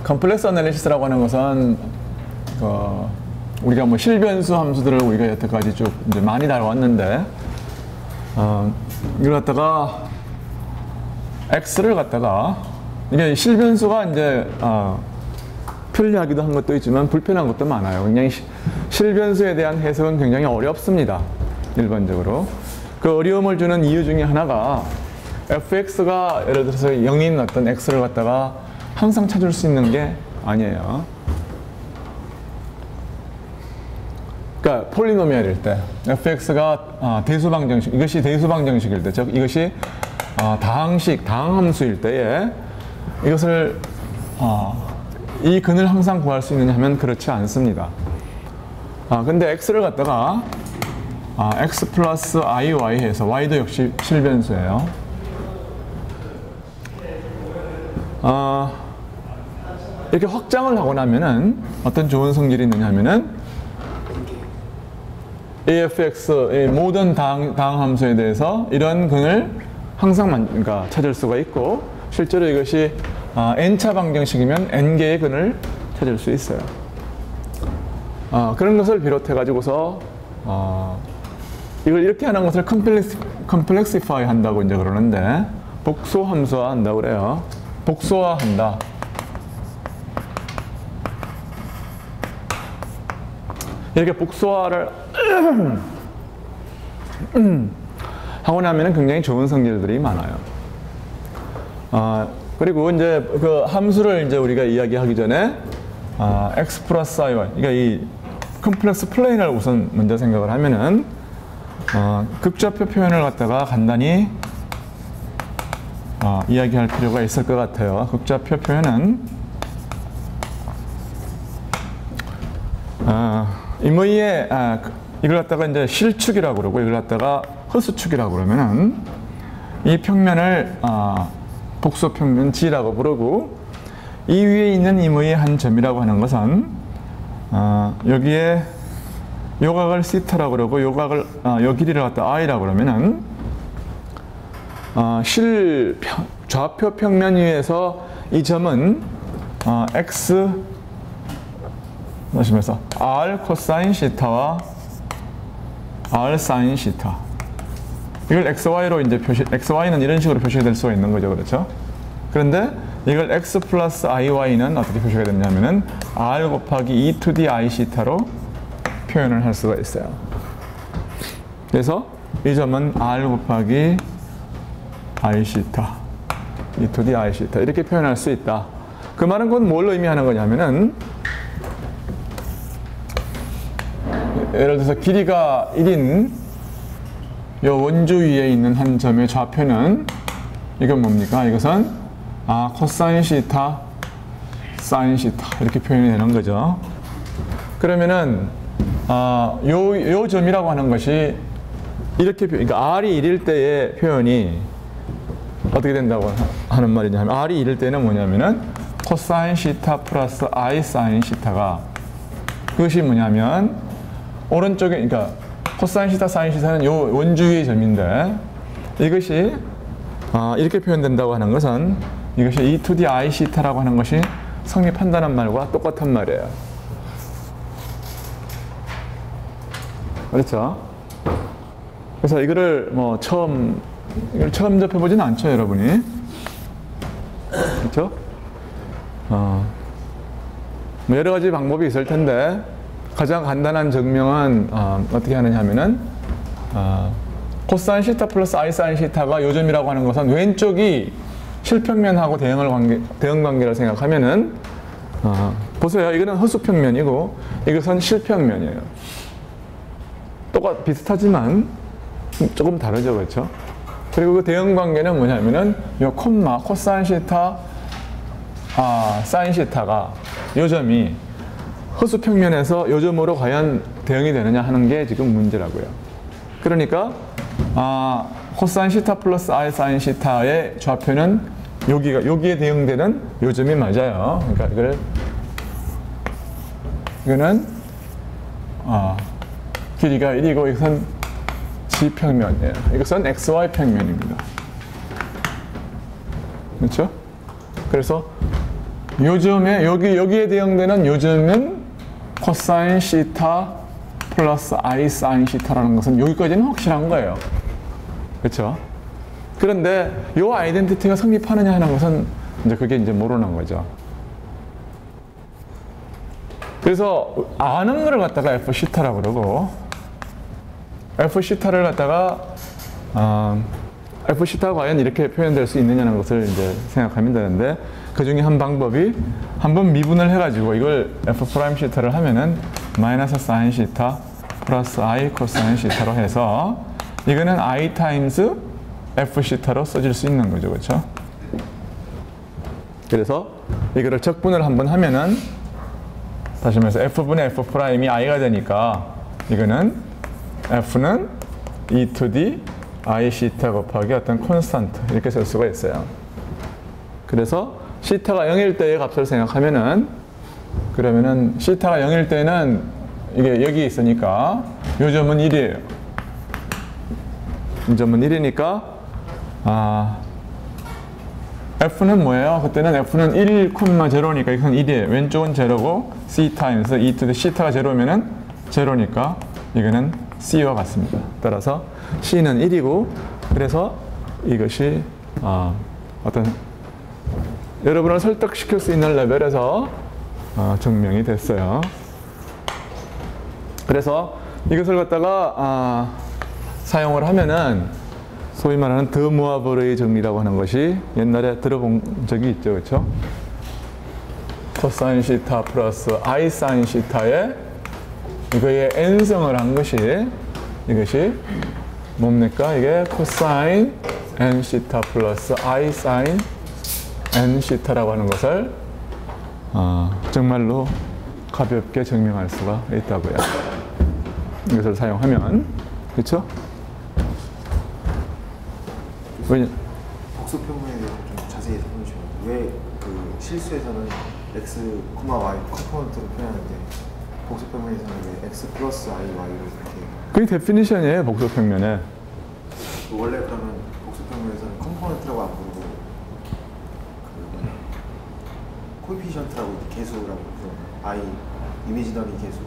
컴플렉스 애널리시스라고 하는 것은 우리가 뭐 실변수 함수들을 우리가 여태까지 쭉 이제 많이 다뤄왔는데 이걸 갖다가 x를 갖다가 이게 실변수가 이제 편리하기도 한 것도 있지만 불편한 것도 많아요. 굉장히 실변수에 대한 해석은 굉장히 어렵습니다. 일반적으로. 그 어려움을 주는 이유 중에 하나가 fx가 예를 들어서 0인 어떤 x를 갖다가 항상 찾을 수 있는 게 아니에요. 그러니까 폴리노미얼일 때 fx가 대수방정식, 이것이 대수방정식일 때, 즉 이것이 다항함수일 때에 이것을 이 근을 항상 구할 수 있느냐 하면 그렇지 않습니다. 근데 x를 갖다가 x 플러스 iy 해서 y도 역시 실변수예요. 이렇게 확장을 하고 나면은 어떤 좋은 성질이 있느냐 하면은 AFX의 모든 다항함수에 대해서 이런 근을 항상 그러니까 찾을 수가 있고, 실제로 이것이 n차 방정식이면 n개의 근을 찾을 수 있어요. 그런 것을 비롯해 가지고서 이걸 이렇게 하는 것을 컴플렉시파이 한다고 이제 그러는데, 복소함수화 한다고 그래요. 복소화한다. 이렇게 복소화를 하고 나면은 굉장히 좋은 성질들이 많아요. 그리고 이제 그 함수를 이제 우리가 이야기하기 전에 x 플러스 iy, 그러니까 이 컴플렉스 플레인을 우선 먼저 생각을 하면은 극좌표 표현을 갖다가 간단히 이야기할 필요가 있을 것 같아요. 극좌표 표현은 임의의 이걸 갖다가 이제 실축이라고 그러고 이걸 갖다가 허수축이라고 그러면은 이 평면을 복소평면 G라고 부르고, 이 위에 있는 임의의 한 점이라고 하는 것은 여기에 요각을 시타라고 그러고 요각을 요 길이를 갖다 i라고 그러면은 좌표 평면 위에서 이 점은 x 하시면서 r 코사인 시타와 r 사인 시타, 이걸 xy로 이제 xy는 이런 식으로 표시가 될 수가 있는 거죠. 그렇죠? 그런데 이걸 x 플러스 iy는 어떻게 표시가 되냐면은 r 곱하기 e to the i 시타로 표현을 할 수가 있어요. 그래서 이 점은 r 곱하기 i 시타, e to the i 시타 이렇게 표현할 수 있다. 그 말은 그건 뭘 의미하는 거냐면은, 예를 들어서 길이가 1인 요 원주 위에 있는 한 점의 좌표는 이건 뭡니까? 이것은 코사인 시타, 사인 시타 이렇게 표현이 되는 거죠. 그러면은 요 점이라고 하는 것이 이렇게 그러니까 r이 1일 때의 표현이 어떻게 된다고 하는 말이냐 하면, r이 1일 때는 뭐냐면은 코사인 시타 플러스 i 사인 시타가, 그것이 뭐냐면 오른쪽에, 그러니까 코사인 시타, 사인 시타는 요 원주 위의 점인데, 이것이 이렇게 표현된다고 하는 것은 이것이 e to the i 시타라고 하는 것이 성립한다는 말과 똑같은 말이에요. 그렇죠? 그래서 이거를 뭐 처음 접해보진 않죠, 여러분이. 그렇죠? 뭐 여러 가지 방법이 있을 텐데, 가장 간단한 증명은 어떻게 하느냐 하면은 코사인 시타 플러스 i 사인 시타가 요점이라고 하는 것은 왼쪽이 실평면하고 대응관계를 생각하면은 보세요. 이거는 허수평면이고 이것은 실평면이에요. 비슷하지만 조금 다르죠, 그렇죠? 그리고 그 대응관계는 뭐냐면은 요 콤마 코사인 시타 사인 시타가 요점이 허수평면에서 요점으로 과연 대응이 되느냐 하는 게 지금 문제라고요. 그러니까 코사인 시타 플러스 i 사인 시타의 좌표는 여기에 대응되는 요점이 맞아요. 그러니까 이거는 길이가 1이고 이것은 G평면이에요. 이것은 XY 평면입니다. 그렇죠? 그래서 요점에 여기에 대응되는 요점은 코사인 시타 플러스 I 사인 시타라는 것은 여기까지는 확실한 거예요. 그렇죠? 그런데 이 아이덴티티가 성립하느냐 하는 것은 이제 그게 이제 모르는 거죠. 그래서 아는 거를 갖다가 F 시타라고 그러고 F 시타를 갖다가 F 시타가 과연 이렇게 표현될 수 있느냐는 것을 이제 생각하면 되는데 그 중에 한 방법이 한번 미분을 해가지고 이걸 F 프라임 시타를 하면은 마이너스 사인 시타 플러스 I 코사인 시타로 해서 이거는 I 타임스 F 시타로 써질 수 있는 거죠. 그렇죠? 그래서 이거를 적분을 한번 하면은 다시 말해서 F분의 F 프라임이 I가 되니까 이거는 F는 E to D I 시타 곱하기 어떤 콘스탄트 이렇게 쓸 수가 있어요. 그래서 시타가 0일 때의 값을 생각하면은 그러면은 시타가 0일 때는 이게 여기 있으니까 요 점은 1이에요. 이 점은 1이니까 F는 뭐예요? 그때는 F는 1,0니까 이건 1이에요. 왼쪽은 제로고 C 타임스 E to the 시타가 제로면은 제로니까 이거는 C와 같습니다. 따라서 C는 1이고 그래서 이것이 어떤 여러분을 설득시킬 수 있는 레벨에서 증명이 됐어요. 그래서 이것을 갖다가 사용을 하면은 소위 말하는 더 모아버의 정리라고 하는 것이 옛날에 들어본 적이 있죠. 그렇죠? 코사인 시타 플러스 I 사인 시타에 이거의 n승을 한 것이 이것이 뭡니까? 이게 코사인 n 시타 플러스 I 사인 n 시타라고 하는 것을 정말로 가볍게 증명할 수가 있다고요. 이것을 사용하면 그렇죠? 복수평면에 대해서 좀 자세히 설명해 주시면 왜 그 실수에서는 x, y 컴포넌트로 표현하는데 복수평면에서는 왜 x 플러스 i, y로 이렇게 그게 데피니션이에요. 복수평면에 원래 그러면 복수평면에서는 컴포넌트라고 안 부르고 코에피션트라고 개수라고 부르는 i 이미지너리 개수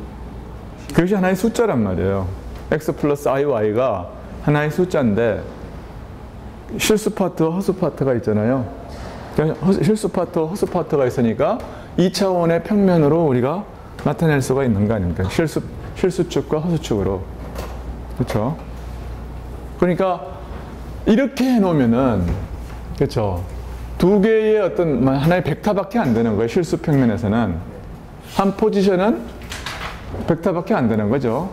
그것이 하나의 숫자란 말이에요. x 플러스 i, y가 하나의 숫자인데 실수 파트, 허수 파트가 있잖아요. 실수 파트, 허수 파트가 있으니까 2차원의 평면으로 우리가 나타낼 수가 있는 거 아닙니까? 실수축과 허수축으로. 그렇죠? 그러니까 이렇게 해놓으면은 그렇죠? 두 개의 어떤 하나의 벡터밖에 안 되는 거예요. 실수 평면에서는 한 포지션은 벡터밖에 안 되는 거죠.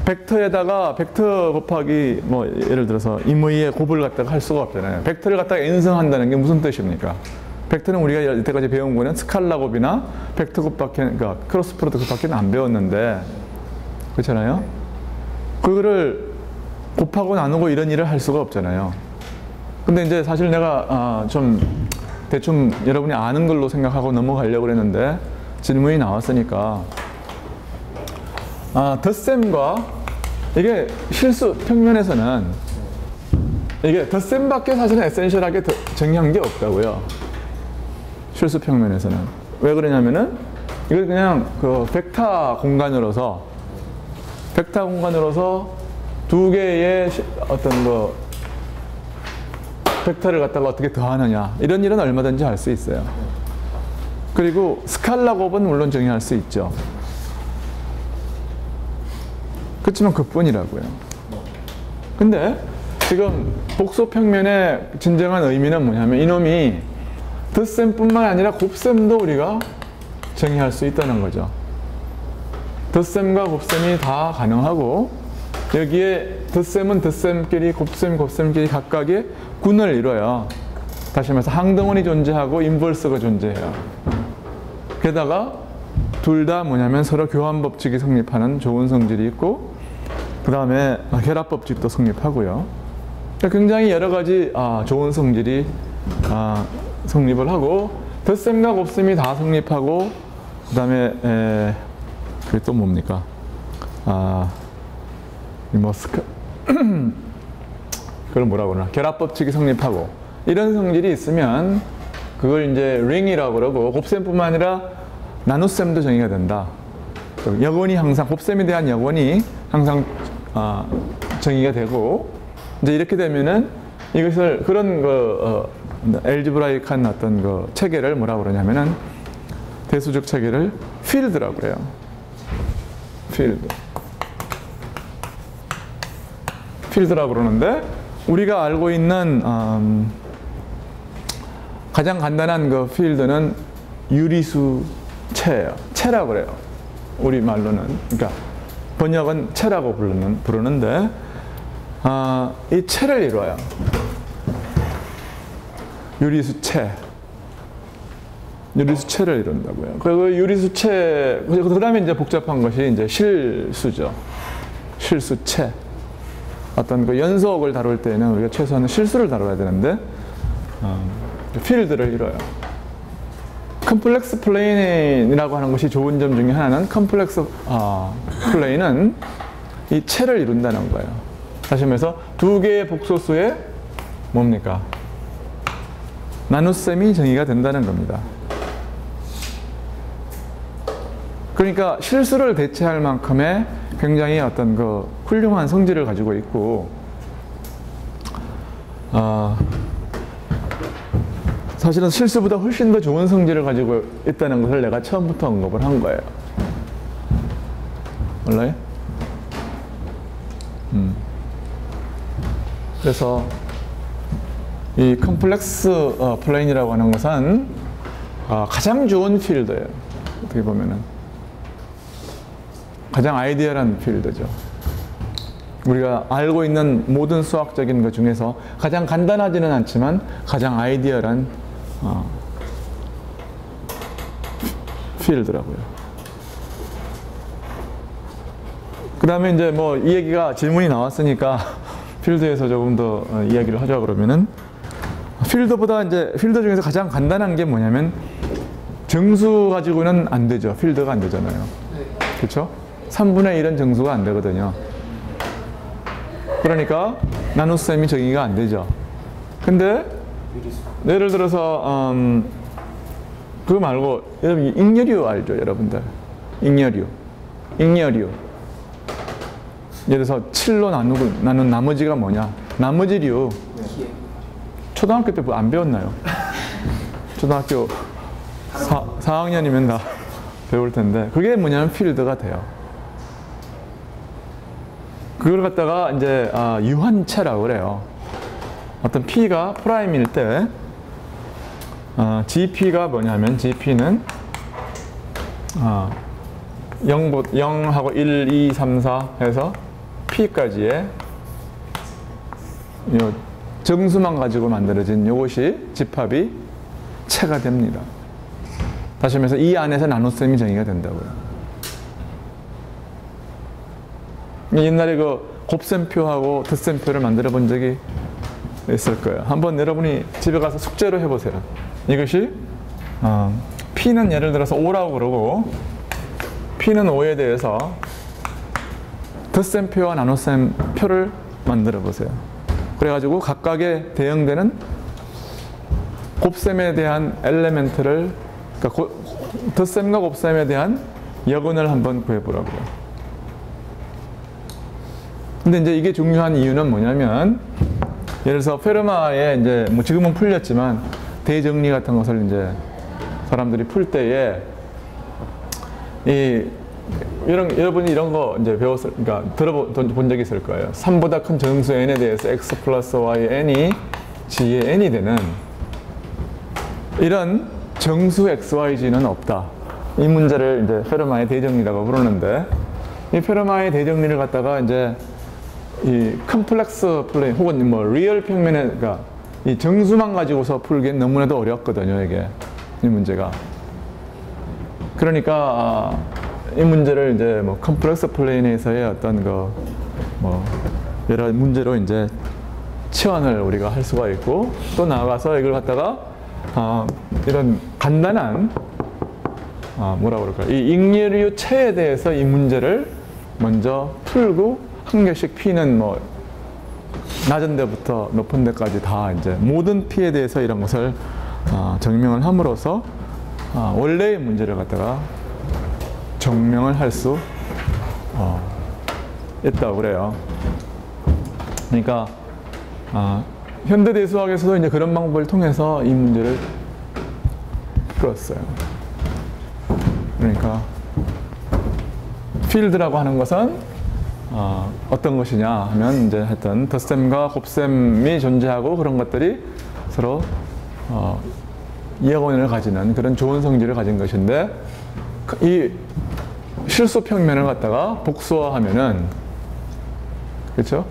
벡터에다가 벡터 곱하기 뭐 예를 들어서 임의의 곱을 갖다가 할 수가 없잖아요. 벡터를 갖다가 n승한다는 게 무슨 뜻입니까? 벡터는 우리가 이때까지 배운 거는 스칼라 곱이나 벡터 곱밖에 그러니까 크로스 프로덕트밖에 안 배웠는데 그렇잖아요. 그거를 곱하고 나누고 이런 일을 할 수가 없잖아요. 근데 이제 사실 내가 좀 대충 여러분이 아는 걸로 생각하고 넘어가려고 그랬는데 질문이 나왔으니까 덧셈과 이게 실수 평면에서는 이게 덧셈밖에 사실은 에센셜하게 정의한 게 없다고요. 실수 평면에서는. 왜 그러냐면은 이걸 그냥 그 벡터 공간으로서 두 개의 어떤 뭐 벡터를 갖다가 어떻게 더하느냐 이런 일은 얼마든지 할 수 있어요. 그리고 스칼라 곱은 물론 정의할 수 있죠. 그렇지만 그뿐이라고요. 근데 지금 복소 평면의 진정한 의미는 뭐냐면 이놈이 덧셈뿐만 아니라 곱셈도 우리가 정의할 수 있다는 거죠. 덧셈과 곱셈이 다 가능하고 여기에 덧셈은 덧셈끼리 곱셈끼리 각각의 군을 이뤄요. 다시 말해서 항등원이 존재하고 인버스가 존재해요. 게다가 둘 다 뭐냐면 서로 교환 법칙이 성립하는 좋은 성질이 있고 그 다음에 결합 법칙도 성립하고요. 굉장히 여러 가지 좋은 성질이 성립을 하고 덧셈과 곱셈이 다 성립하고 그 다음에 그게 또 뭡니까? 그걸 뭐라고 그러나 결합 법칙이 성립하고 이런 성질이 있으면 그걸 이제 링이라고 그러고, 곱셈뿐만 아니라 나눗셈도 정의가 된다. 여건이 항상, 곱셈에 대한 여건이 항상 정의가 되고, 이제 이렇게 되면은 이것을 그런 엘지브라이크한 어떤 그 체계를 뭐라고 그러냐면은 대수적 체계를 필드라고 해요. 필드라고 그러는데, 우리가 알고 있는 가장 간단한 그 필드는 유리수체예요. 체라고 그래요. 우리 말로는. 그러니까 번역은 체라고 부르는데, 이 체를 이루어요. 유리수체를 이룬다고요. 그 유리수체, 그 다음에 이제 복잡한 것이 이제 실수죠. 실수체. 어떤 그 연속을 다룰 때는 우리가 최소한 실수를 다뤄야 되는데, 필드를 이뤄요. 컴플렉스 플레인이라고 하는 것이 좋은 점 중에 하나는, 컴플렉스 플레인은 이 체를 이룬다는 거예요. 다시 말해서 두 개의 복소수에 뭡니까? 나눗셈이 정의가 된다는 겁니다. 그러니까 실수를 대체할 만큼의 굉장히 어떤 그 훌륭한 성질을 가지고 있고, 사실은 실수보다 훨씬 더 좋은 성질을 가지고 있다는 것을 내가 처음부터 언급을 한 거예요. 몰라요? 그래서 이 컴플렉스 플레인이라고 하는 것은 가장 좋은 필드예요. 어떻게 보면은 가장 아이디얼한 필드죠. 우리가 알고 있는 모든 수학적인 것 중에서 가장 간단하지는 않지만 가장 아이디얼한 필드라고요. 그 다음에 이제 뭐 이 얘기가 질문이 나왔으니까 필드에서 조금 더 이야기를 하자 그러면은, 필드보다 이제 필드 중에서 가장 간단한 게 뭐냐면 정수 가지고는 안 되죠. 필드가 안 되잖아요. 그렇죠? 3분의 1은 정수가 안 되거든요. 그러니까 나눗셈이 정의가 안 되죠. 근데 예를 들어서 그거 말고 여러분 잉여류 알죠, 여러분들? 잉여류. 예를 들어서 7로 나눈 나머지가 뭐냐? 나머지류. 초등학교 때 안 배웠나요? 초등학교 4학년이면 다 배울 텐데, 그게 뭐냐면 필드가 돼요. 그걸 갖다가 이제 유한체라고 그래요. 어떤 P가 프라임일 때 GP가 뭐냐면, GP는 0하고 1, 2, 3, 4 해서 P까지의 정수만 가지고 만들어진 이것이 집합이 체가 됩니다. 다시 말해서 이 안에서 나눗셈이 정의가 된다고요. 옛날에 그 곱셈표하고 덧셈표를 만들어 본 적이 있을 거예요. 한번 여러분이 집에 가서 숙제로 해보세요. 이것이 P는 예를 들어서 5라고 그러고, P는 5에 대해서 덧셈표와 나눗셈표를 만들어 보세요. 그래가지고 각각의 대응되는 곱셈에 대한 엘레멘트를, 그러니까 덧셈과 곱셈에 대한 여근을 한번 구해보라고요. 근데 이제 이게 중요한 이유는 뭐냐면, 예를 들어서 페르마의 이제 뭐 지금은 풀렸지만 대정리 같은 것을 이제 사람들이 풀 때에 여러분이 이런 거 이제 그러니까 들어본 적이 있을 거예요. 3보다 큰 정수 n에 대해서 x 플러스 y n이 g의 n이 되는 이런 정수 xyz는 없다. 이 문제를 이제 페르마의 대정리라고 부르는데, 이 페르마의 대정리를 갖다가 이제 이 컴플렉스 플레인 혹은 뭐 리얼 평면에, 그러니까 이 정수만 가지고서 풀기엔 너무나도 어렵거든요, 이게. 이 문제가. 그러니까 이 문제를 이제 뭐 컴플렉스 플레인에서의 어떤 뭐 여러 문제로 이제 치환을 우리가 할 수가 있고, 또 나아가서 이걸 갖다가 이런 간단한 뭐라 그럴까, 이 잉여류 체에 대해서 이 문제를 먼저 풀고 한 개씩 P는 뭐 낮은 데부터 높은 데까지 다 이제 모든 P에 대해서 이런 것을 증명을 함으로써 원래의 문제를 갖다가 증명을 할 수 있다고 그래요. 그러니까 현대대수학에서도 이제 그런 방법을 통해서 이 문제를 풀었어요. 그러니까 필드라고 하는 것은 어떤 것이냐 하면 이제 하여튼 덧셈과 곱셈이 존재하고 그런 것들이 서로 이하권을 가지는 그런 좋은 성질을 가진 것인데 이 실수 평면을 갖다가 복수화하면은 그렇죠?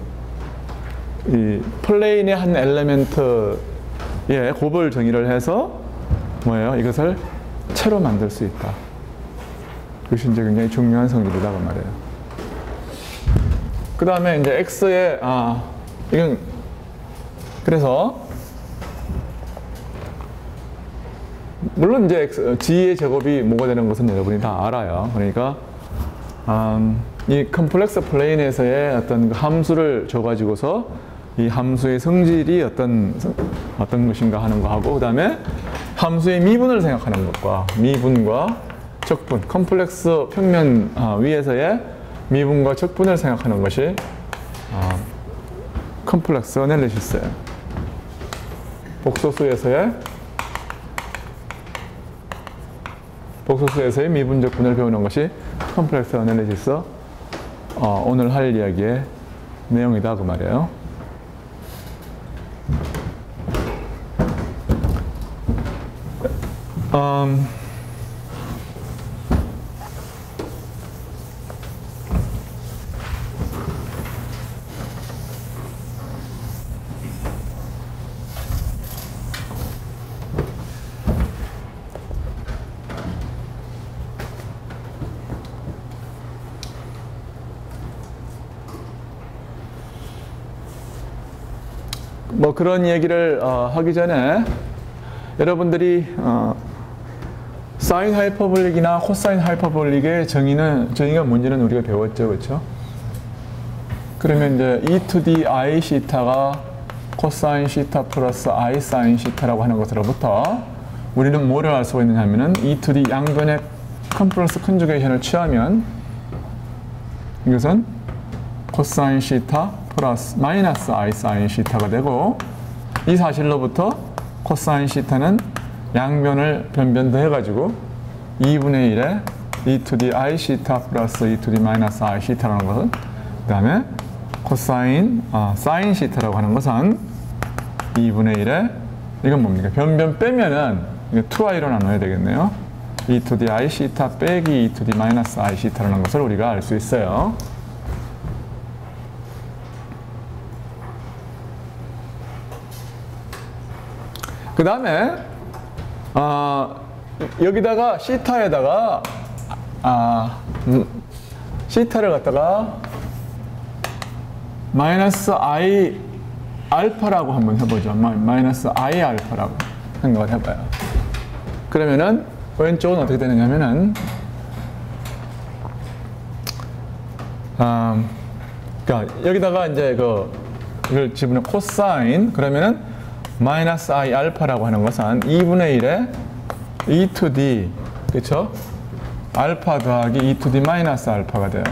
이 플레인의 한 엘리멘트의 곱을 정의를 해서 뭐예요? 이것을 채로 만들 수 있다. 그것이 이제 굉장히 중요한 성질이라고 말해요. 그 다음에 이제 x의 이건 그래서 물론 이제 g의 제곱이 뭐가 되는 것은 여러분이 다 알아요. 그러니까 이 컴플렉스 플레인에서의 어떤 함수를 줘가지고서 이 함수의 성질이 어떤 것인가 하는 거 하고, 그 다음에 함수의 미분을 생각하는 것과 미분과 적분, 컴플렉스 평면 위에서의 미분과 적분을 생각하는 것이 컴플렉스 애널리시스예요. 복소수에서의 미분 적분을 배우는 것이 컴플렉스 애널리시스 오늘 할 이야기의 내용이다 그 말이에요. 뭐 그런 얘기를 하기 전에 여러분들이 사인 하이퍼볼릭이나 코사인 하이퍼볼릭의 정의가 뭔지는 우리가 배웠죠, 그렇죠? 그러면 이제 e to the i 시타가 코사인 시타 플러스 i 사인 시타라고 하는 것으로부터 우리는 뭐를 알 수가 있느냐면은 e to the 양변의 컴플렉스 컨주게이션을 취하면 이것은 코사인 시타 플러스 마이너스 i 사인 시타가 되고, 이 사실로부터 코사인 시타는 양변을 변변 더해가지고 2분의 1에 e to the i 시타 플러스 e to the 마이너스 i 시타라는 것은, 그 다음에 코사인 사인 시타라고 하는 것은 2분의 1에 이건 뭡니까? 변변 빼면은 2i로 나눠야 되겠네요. e to the i 시타 빼기 e to the 마이너스 i 시타라는 것을 우리가 알 수 있어요. 그 다음에 여기다가 시타에다가 시타를 갖다가 마이너스 i 알파라고 한번 해보죠. 마이너스 i 알파라고 생각을 해봐요. 그러면은 왼쪽은 어떻게 되느냐면은 그러니까 여기다가 이제 이걸 집어넣으면 코사인, 그러면은 마이너스 i 알파라고 하는 것은 2분의 1에 e to d, 그쵸? 알파 더하기 e to d 마이너스 알파가 돼요.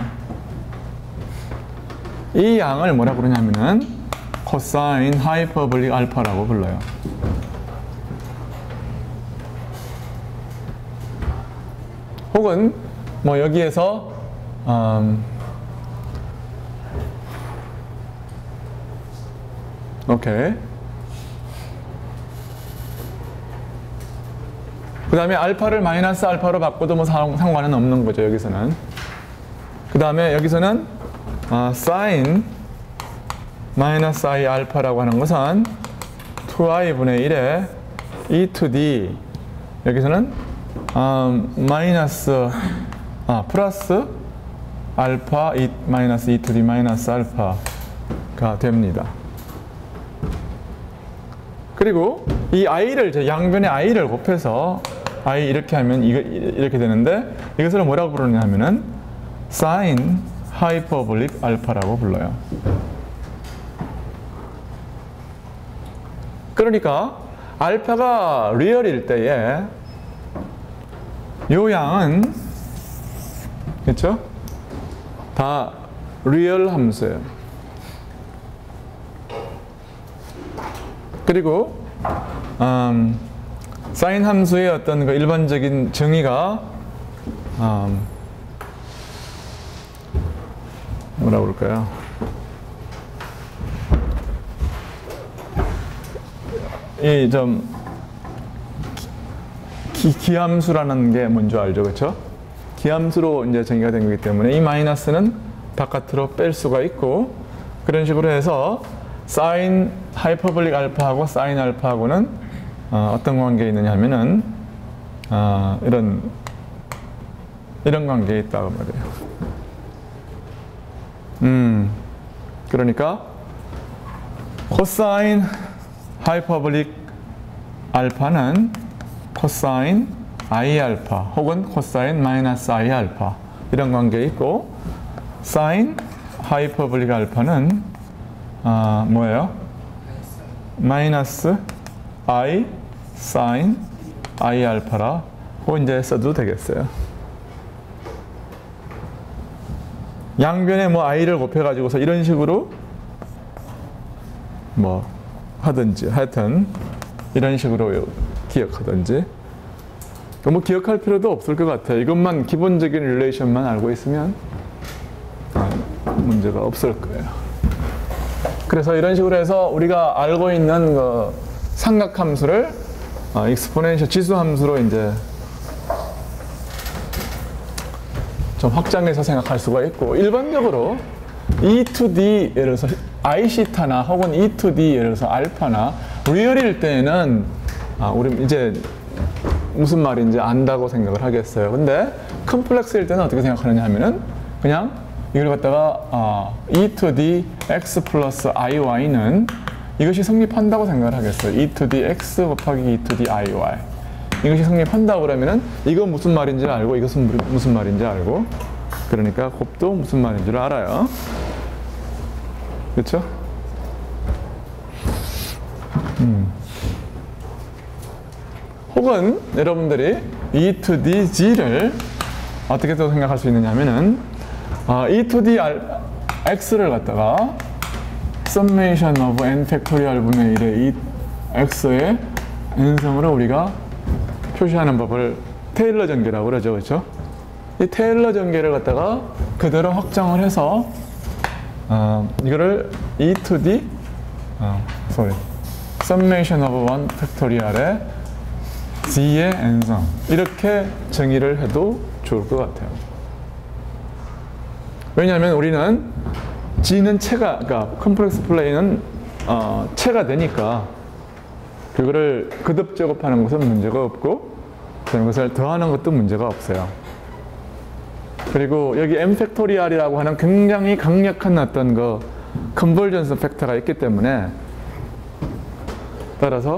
이 양을 뭐라고 그러냐면은 코사인 하이퍼볼릭 알파라고 불러요. 혹은 뭐 여기에서 오케이. 그 다음에 알파를 마이너스 알파로 바꿔도 뭐 상관은 없는 거죠, 여기서는. 그 다음에 여기서는 사인 마이너스 i 알파라고 하는 것은 2i분의 1에 e to d, 여기서는 플러스 알파 마이너스 e to d 마이너스 알파가 됩니다. 그리고 이 i를 양변의 i를 곱해서 i 이렇게 하면 이렇게 되는데, 이것을 뭐라고 부르냐 하면은 사인 하이퍼볼릭 알파라고 불러요. 그러니까 알파가 리얼일 때에 요 양은 그렇죠? 다 리얼 함수예요. 그리고 사인 함수의 어떤 그 일반적인 정의가 뭐라 그럴까요? 이 좀 기함수라는 게 뭔지 알죠, 그렇죠? 기함수로 이제 정의가 된 거기 때문에 이 마이너스는 바깥으로 뺄 수가 있고 그런 식으로 해서 사인 하이퍼볼릭 알파하고 사인 알파하고는 어떤 관계에 있느냐 하면은 이런 관계에 있다고 말이에요. 그러니까 코사인 하이퍼볼릭 알파는 코사인 I 알파 혹은 코사인 마이너스 I 알파 이런 관계에 있고 사인 하이퍼볼릭 알파는 뭐예요? 마이너스 I 사인 I 알파라고 이제 써도 되겠어요. 양변에 뭐 I를 곱해가지고서 이런 식으로 뭐 하든지 하여튼 이런 식으로 기억하든지 뭐 기억할 필요도 없을 것 같아요. 이것만 기본적인 릴레이션만 알고 있으면 문제가 없을 거예요. 그래서 이런 식으로 해서 우리가 알고 있는 그 삼각함수를 익스포넨셜 지수함수로 이제 좀 확장해서 생각할 수가 있고 일반적으로 E to D 예를 들어서 I 시타나 혹은 E to D 예를 들어서 알파나 리얼일 때는 우리 이제 무슨 말인지 안다고 생각을 하겠어요. 근데 컴플렉스일 때는 어떻게 생각하느냐 하면은 그냥 이걸 갖다가 E to D X 플러스 IY는 이것이 성립한다고 생각을 하겠어요. E to D X 곱하기 E to D IY 이것이 성립한다고 그러면은 이건 무슨 말인지 알고 이것은 무슨 말인지 알고 그러니까 곱도 무슨 말인 줄 알아요. 그렇죠? 혹은 여러분들이 E to D G를 어떻게 또 생각할 수 있느냐 하면은 E to D X를 갖다가 summation of n 팩토리얼 분의 1의 이 X의 n성으로 우리가 표시하는 법을 테일러 전개라고 그러죠. 그렇죠? 이 테일러 전개를 갖다가 그대로 확장을 해서 이거를 E to D summation of 1 팩토리얼의 G의 n성 이렇게 정의를 해도 좋을 것 같아요. 왜냐하면 우리는 G는 체가 그러니까 컴플렉스 플레이는 체가 되니까 그거를 거듭 제곱하는 것은 문제가 없고 그것을 더하는 것도 문제가 없어요. 그리고 여기 m 팩토리얼이라고 하는 굉장히 강력한 어떤 그 컨버전스 팩터가 있기 때문에 따라서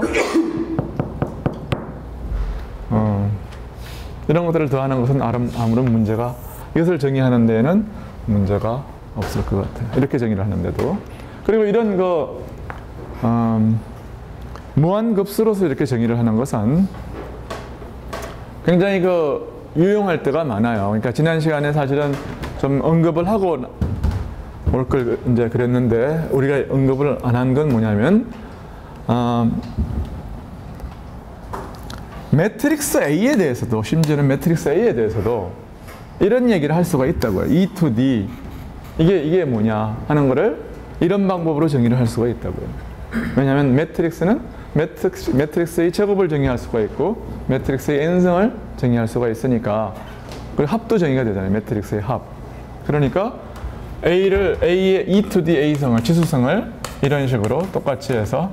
이런 것들을 더하는 것은 아무런 문제가 이것을 정의하는 데에는 문제가 없을 것 같아요. 이렇게 정의를 하는데도 그리고 이런 그 무한급수로서 이렇게 정의를 하는 것은 굉장히 그 유용할 때가 많아요. 그러니까 지난 시간에 사실은 좀 언급을 하고 올 걸 이제 그랬는데 우리가 언급을 안 한 건 뭐냐면 매트릭스 A에 대해서도 심지어는 매트릭스 A에 대해서도 이런 얘기를 할 수가 있다고요. E to D 이게 뭐냐 하는 거를 이런 방법으로 정의를 할 수가 있다고요. 왜냐하면 매트릭스는 매트릭스의 제곱을 정의할 수가 있고 매트릭스의 n성을 정의할 수가 있으니까 그리고 합도 정의가 되잖아요. 매트릭스의 합. 그러니까 A의 E to D A성을 지수성을 이런 식으로 똑같이 해서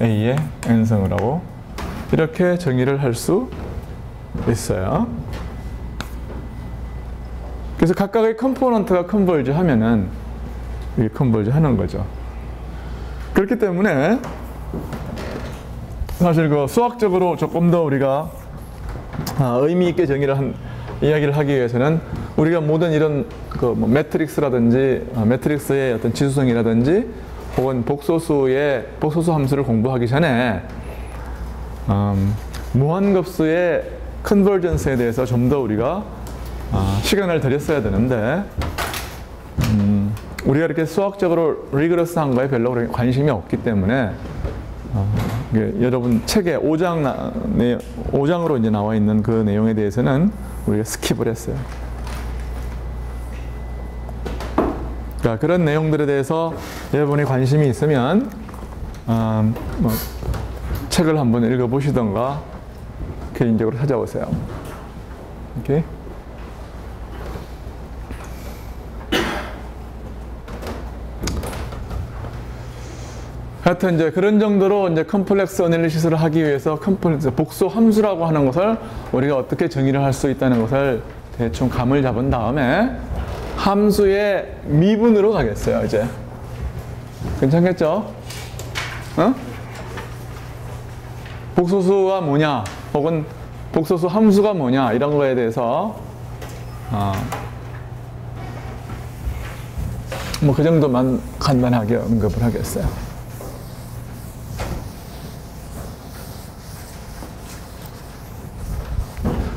A의 n성을 하고 이렇게 정의를 할 수 있어요. 그래서 각각의 컴포넌트가 컨버지 하면은 이 컨버지 하는 거죠. 그렇기 때문에 사실 그 수학적으로 조금 더 우리가 의미 있게 이야기를 하기 위해서는 우리가 모든 이런 그 뭐 매트릭스라든지 매트릭스의 어떤 지수성이라든지 혹은 복소수 함수를 공부하기 전에 무한급수의 컨버전스에 대해서 좀 더 우리가 시간을 들였어야 되는데 우리가 이렇게 수학적으로 리그러스한 거에 별로 관심이 없기 때문에 여러분 책에 5장으로 이제 나와 있는 그 내용에 대해서는 우리가 스킵을 했어요. 그러니까 그런 내용들에 대해서 여러분이 관심이 있으면 책을 한번 읽어보시던가 개인적으로 찾아오세요. 오케이? 하여튼 이제 그런 정도로 이제 컴플렉스 어널리시스를 하기 위해서 복수 함수라고 하는 것을 우리가 어떻게 정의를 할 수 있다는 것을 대충 감을 잡은 다음에 함수의 미분으로 가겠어요, 이제. 괜찮겠죠? 어? 복소수가 뭐냐, 혹은 복소수 함수가 뭐냐, 이런 거에 대해서 뭐 그 정도만 간단하게 언급을 하겠어요.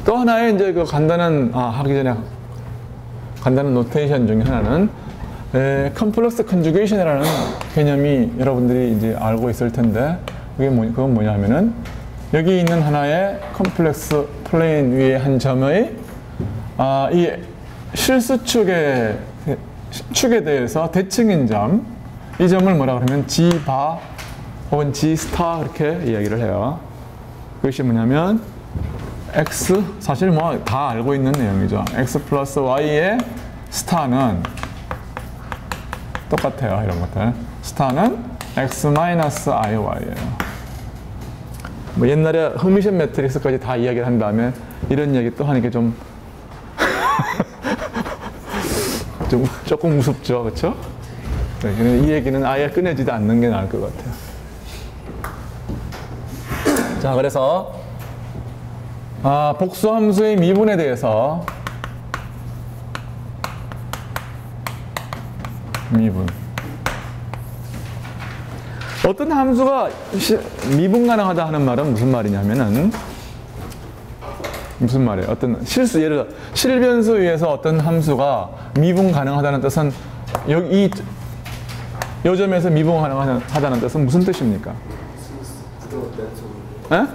또 하나의 이제 그 간단한, 하기 전에 간단한 노테이션 중에 하나는 컴플렉스 컨주게이션이라는 개념이 여러분들이 이제 알고 있을 텐데, 그건 뭐냐 하면은 여기 있는 하나의 컴플렉스 플레인 위에 한 점의 이 실수 축에 대해서 대칭인 점, 이 점을 뭐라 그러면 G바 혹은 G스타 그렇게 이야기를 해요. 그것이 뭐냐면 X, 사실 뭐 다 알고 있는 내용이죠. X 플러스 Y의 스타는 똑같아요. 이런 것들. 스타는 X 마이너스 IY예요. 뭐 옛날에 허미션 매트릭스까지 다 이야기를 한 다음에 이런 얘기 또 하니까 좀 조금 무섭죠, 그렇죠? 네, 이 얘기는 아예 꺼내지도 않는 게 나을 것 같아요. 자, 그래서 복수함수의 미분에 대해서 미분. 어떤 함수가 미분 가능하다 하는 말은 무슨 말이냐면은 무슨 말이에요? 어떤 예를 들어 실변수 위에서 어떤 함수가 미분 가능하다는 뜻은 이 점에서 미분 가능하다는 뜻은 무슨 뜻입니까? 에?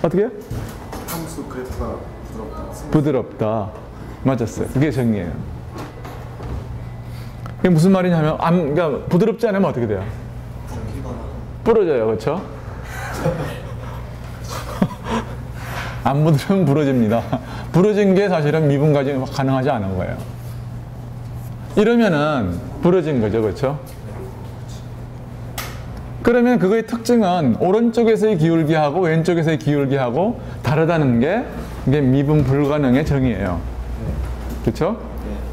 어떻게? 함수 그래프가 부드럽다. 맞았어요. 그게 정의예요. 그게 무슨 말이냐면, 그러니까 부드럽지 않으면 어떻게 돼요? 부러져요, 그렇죠? 안 부드러우면 부러집니다. 부러진 게 사실은 미분 가능하지 않은 거예요. 이러면은 부러진 거죠, 그렇죠? 그러면 그거의 특징은 오른쪽에서의 기울기하고 왼쪽에서의 기울기하고 다르다는 게 이게 미분 불가능의 정의예요. 그렇죠?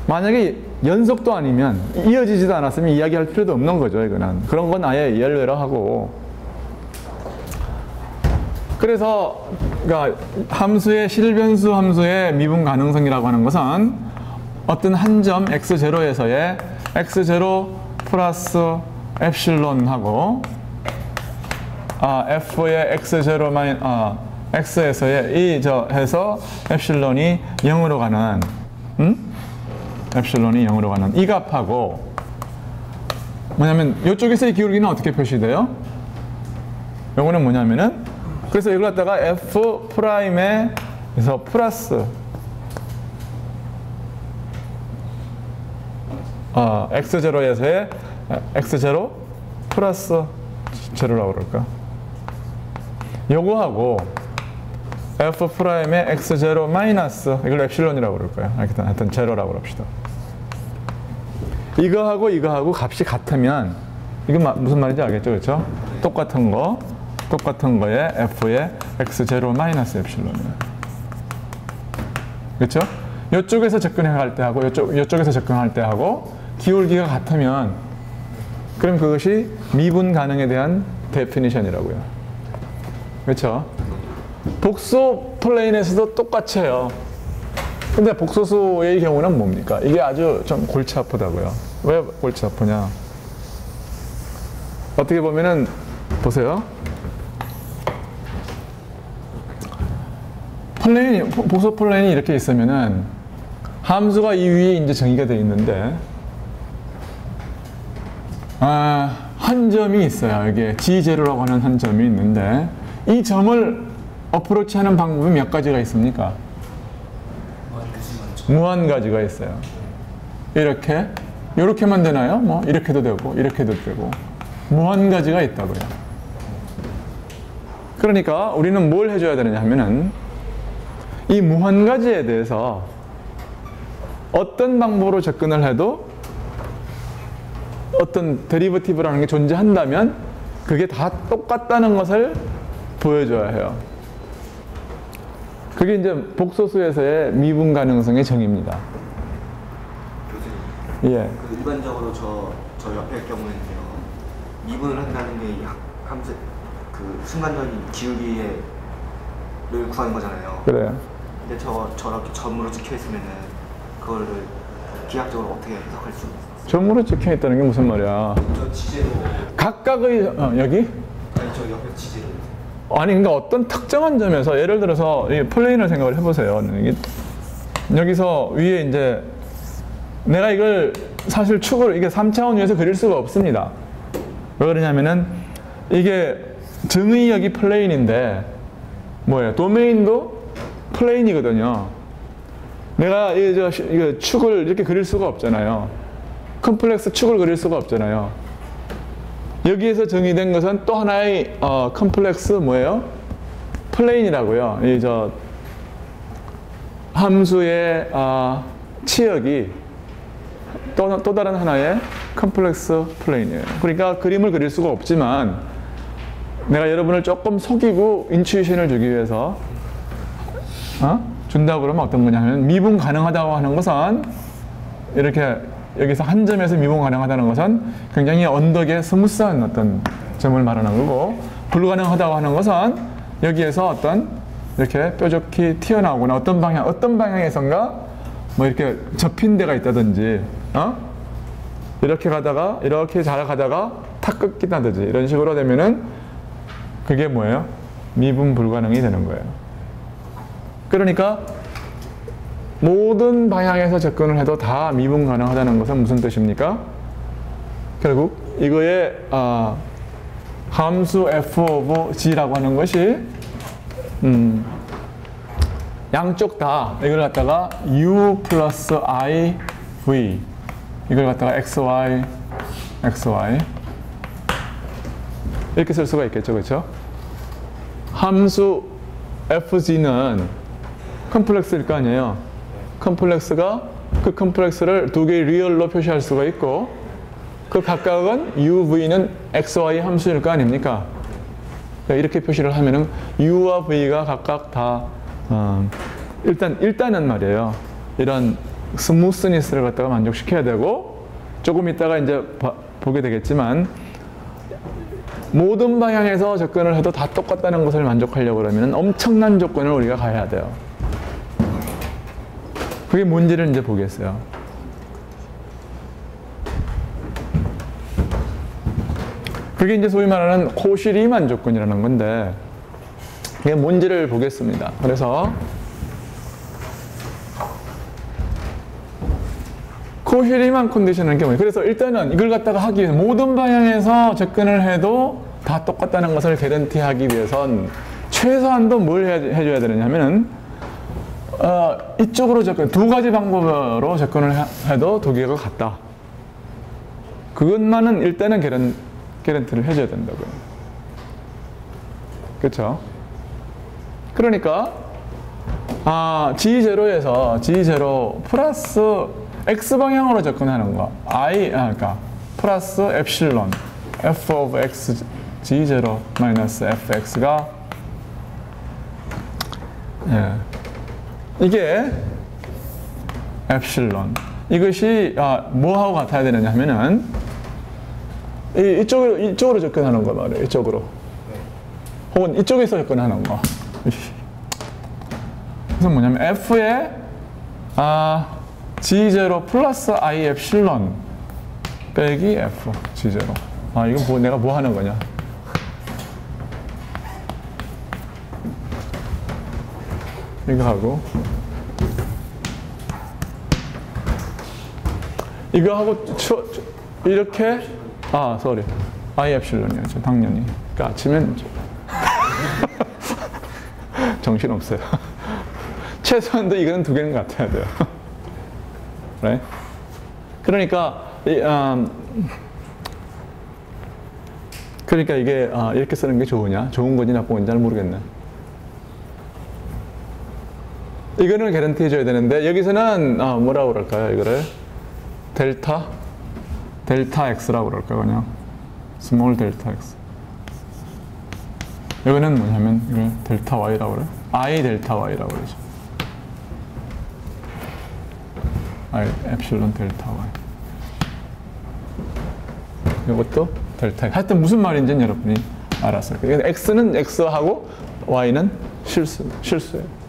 만약에 연속도 아니면 이어지지도 않았으면 이야기할 필요도 없는 거죠, 이거는. 그런 건 아예 예외로 하고. 그래서 그러니까 함수의 실변수 함수의 미분 가능성이라고 하는 것은 어떤 한 점 x0에서의 x0 플러스 엡실론하고 f의 x0 x에서의 해서 엡실론이 0으로 가는 엡실론이 0으로 가는 이 값하고 뭐냐면 이쪽에서의 기울기는 어떻게 표시돼요? 요거는 뭐냐면은 그래서 이걸 갖다가 f 프라임에서 플러스 x0에서의 x0 플러스 제로라고 그럴까? 요거하고 f 프라임의 x0 마이너스 이걸 엡실론이라고 그럴 거예요. 하여튼 제로라고 그럽시다. 이거하고 이거하고 값이 같으면 이건 무슨 말인지 알겠죠? 그렇죠? 똑같은 거에 f의 x0 마이너스 엡실론이에요. 그렇죠? 이쪽에서 접근해 갈 때 하고 이쪽에서 접근할 때 하고 기울기가 같으면 그럼 그것이 미분 가능에 대한 데피니션이라고요. 그렇죠? 복소 플레인에서도 똑같이 해요. 근데 복소수의 경우는 뭡니까? 이게 아주 좀 골치 아프다고요. 왜 골치 아프냐? 어떻게 보면은 보세요. 복소 플레인이 이렇게 있으면은 함수가 이 위에 이제 정의가 되어 있는데, 한 점이 있어요. 이게 G0라고 하는 한 점이 있는데, 이 점을 어프로치하는 방법이 몇 가지가 있습니까? 무한 가지가 있어요. 이렇게만 되나요? 뭐 이렇게도 되고 이렇게도 되고 무한 가지가 있다고요. 그러니까 우리는 뭘 해줘야 되느냐 하면은 이 무한 가지에 대해서 어떤 방법으로 접근을 해도 어떤 데리버티브라는 게 존재한다면 그게 다 똑같다는 것을 보여줘야 해요. 그게 이제 복소수에서의 미분 가능성의 정의입니다. 교수님, 예. 그 일반적으로 저 옆의 경우에는요, 미분을 한다는 게 함수 그 순간적인 기울기를 구하는 거잖아요. 그래요. 근데 저렇게 점으로 찍혀 있으면은 그거를 기하학적으로 어떻게 해석할 수 있어요? 점으로 찍혀 있다는 게 무슨 말이야? 저 지제로 각각의 여기? 아니 저 옆에 지제로. 아니 그러니까 어떤 특정한 점에서 예를 들어서 이 플레인을 생각을 해보세요. 여기서 위에 이제 내가 이걸 사실 축을 이게 3차원 위에서 그릴 수가 없습니다. 왜 그러냐면은 이게 정의역이 플레인인데 뭐예요? 도메인도 플레인이거든요. 내가 이거 축을 이렇게 그릴 수가 없잖아요. 컴플렉스 축을 그릴 수가 없잖아요. 여기에서 정의된 것은 또 하나의 컴플렉스 뭐예요? 플레인이라고요. 이 함수의 치역이 또 다른 하나의 컴플렉스 플레인이에요. 그러니까 그림을 그릴 수가 없지만 내가 여러분을 조금 속이고 인투이션을 주기 위해서 준다고 그러면 어떤 거냐면 미분 가능하다고 하는 것은 이렇게 여기서 한 점에서 미분 가능하다는 것은 굉장히 언덕의 스무스한 어떤 점을 말하는 거고, 불가능하다고 하는 것은 여기에서 어떤 이렇게 뾰족히 튀어나오거나 어떤 방향에선가 뭐 이렇게 접힌 데가 있다든지, 이렇게 가다가 이렇게 잘 가다가 탁 끊긴다든지 이런 식으로 되면은 그게 뭐예요? 미분 불가능이 되는 거예요. 그러니까 모든 방향에서 접근을 해도 다 미분 가능하다는 것은 무슨 뜻입니까? 결국 이거의 함수 f of g라고 하는 것이 양쪽 다 이걸 갖다가 u 플러스 i v 이걸 갖다가 xy 이렇게 쓸 수가 있겠죠, 그렇죠? 함수 fg는 컴플렉스일 거 아니에요. 컴플렉스가 그 컴플렉스를 두 개의 리얼로 표시할 수가 있고, 그 각각은 UV는 XY 함수일 거 아닙니까? 이렇게 표시를 하면은 U와 V가 각각 다 일단은 말이에요. 이런 스무스니스를 갖다가 만족시켜야 되고, 조금 있다가 이제 보게 되겠지만 모든 방향에서 접근을 해도 다 똑같다는 것을 만족하려고 그러면 엄청난 조건을 우리가 가야 돼요. 그게 뭔지를 이제 보겠어요. 그게 이제 소위 말하는 코시-리만 조건이라는 건데, 그게 뭔지를 보겠습니다. 그래서 코시-리만 컨디션은 게 뭐예요? 그래서 일단은 이걸 갖다가 하기 위해서 모든 방향에서 접근을 해도 다 똑같다는 것을 개런티하기 위해선 최소한도 뭘 해줘야 되느냐면은 이쪽으로 두 가지 방법으로 접근을 해도 두 개가 같다. 그것만은 일단은 개런티를 해줘야 된다고요. 그렇죠? 그러니까 G0에서 G0 플러스 X 방향으로 접근하는 거, 그러니까 플러스 엡실론 F of X G0 마이너스 FX가 이게 엡실론. 이것이 뭐하고 같아야 되느냐 하면은 이쪽으로 접근하는 거 말이에요. 이쪽으로. 혹은 이쪽에서 접근하는 거. 그래서 뭐냐면 F에 G0 플러스 I 엡실론 빼기 F G0. 이건 내가 뭐 하는 거냐? 이거 하고 이거 하고 이렇게 sorry. I 엡실론이었죠. 당연히. 까치면 정신없어요. 최소한도 이거는 두 개는 같아야 돼요. right? 그러니까 그러니까 이게 이렇게 쓰는 게 좋으냐? 좋은 건지 나쁜 건지 잘 모르겠네. 이거는 개런티 해줘야 되는데 여기서는 뭐라고 그럴까요? 이거를 델타 x라고 그럴까요? 그냥 스몰 델타 x. 여기는 뭐냐면 이걸 델타 y라고 그래요. I 델타 y라고 그러죠. I 엡실론 델타 y. 이것도 델타. 하여튼 무슨 말인지는 여러분이 알았어요. 그러니까 x는 x하고 y는 실수예요.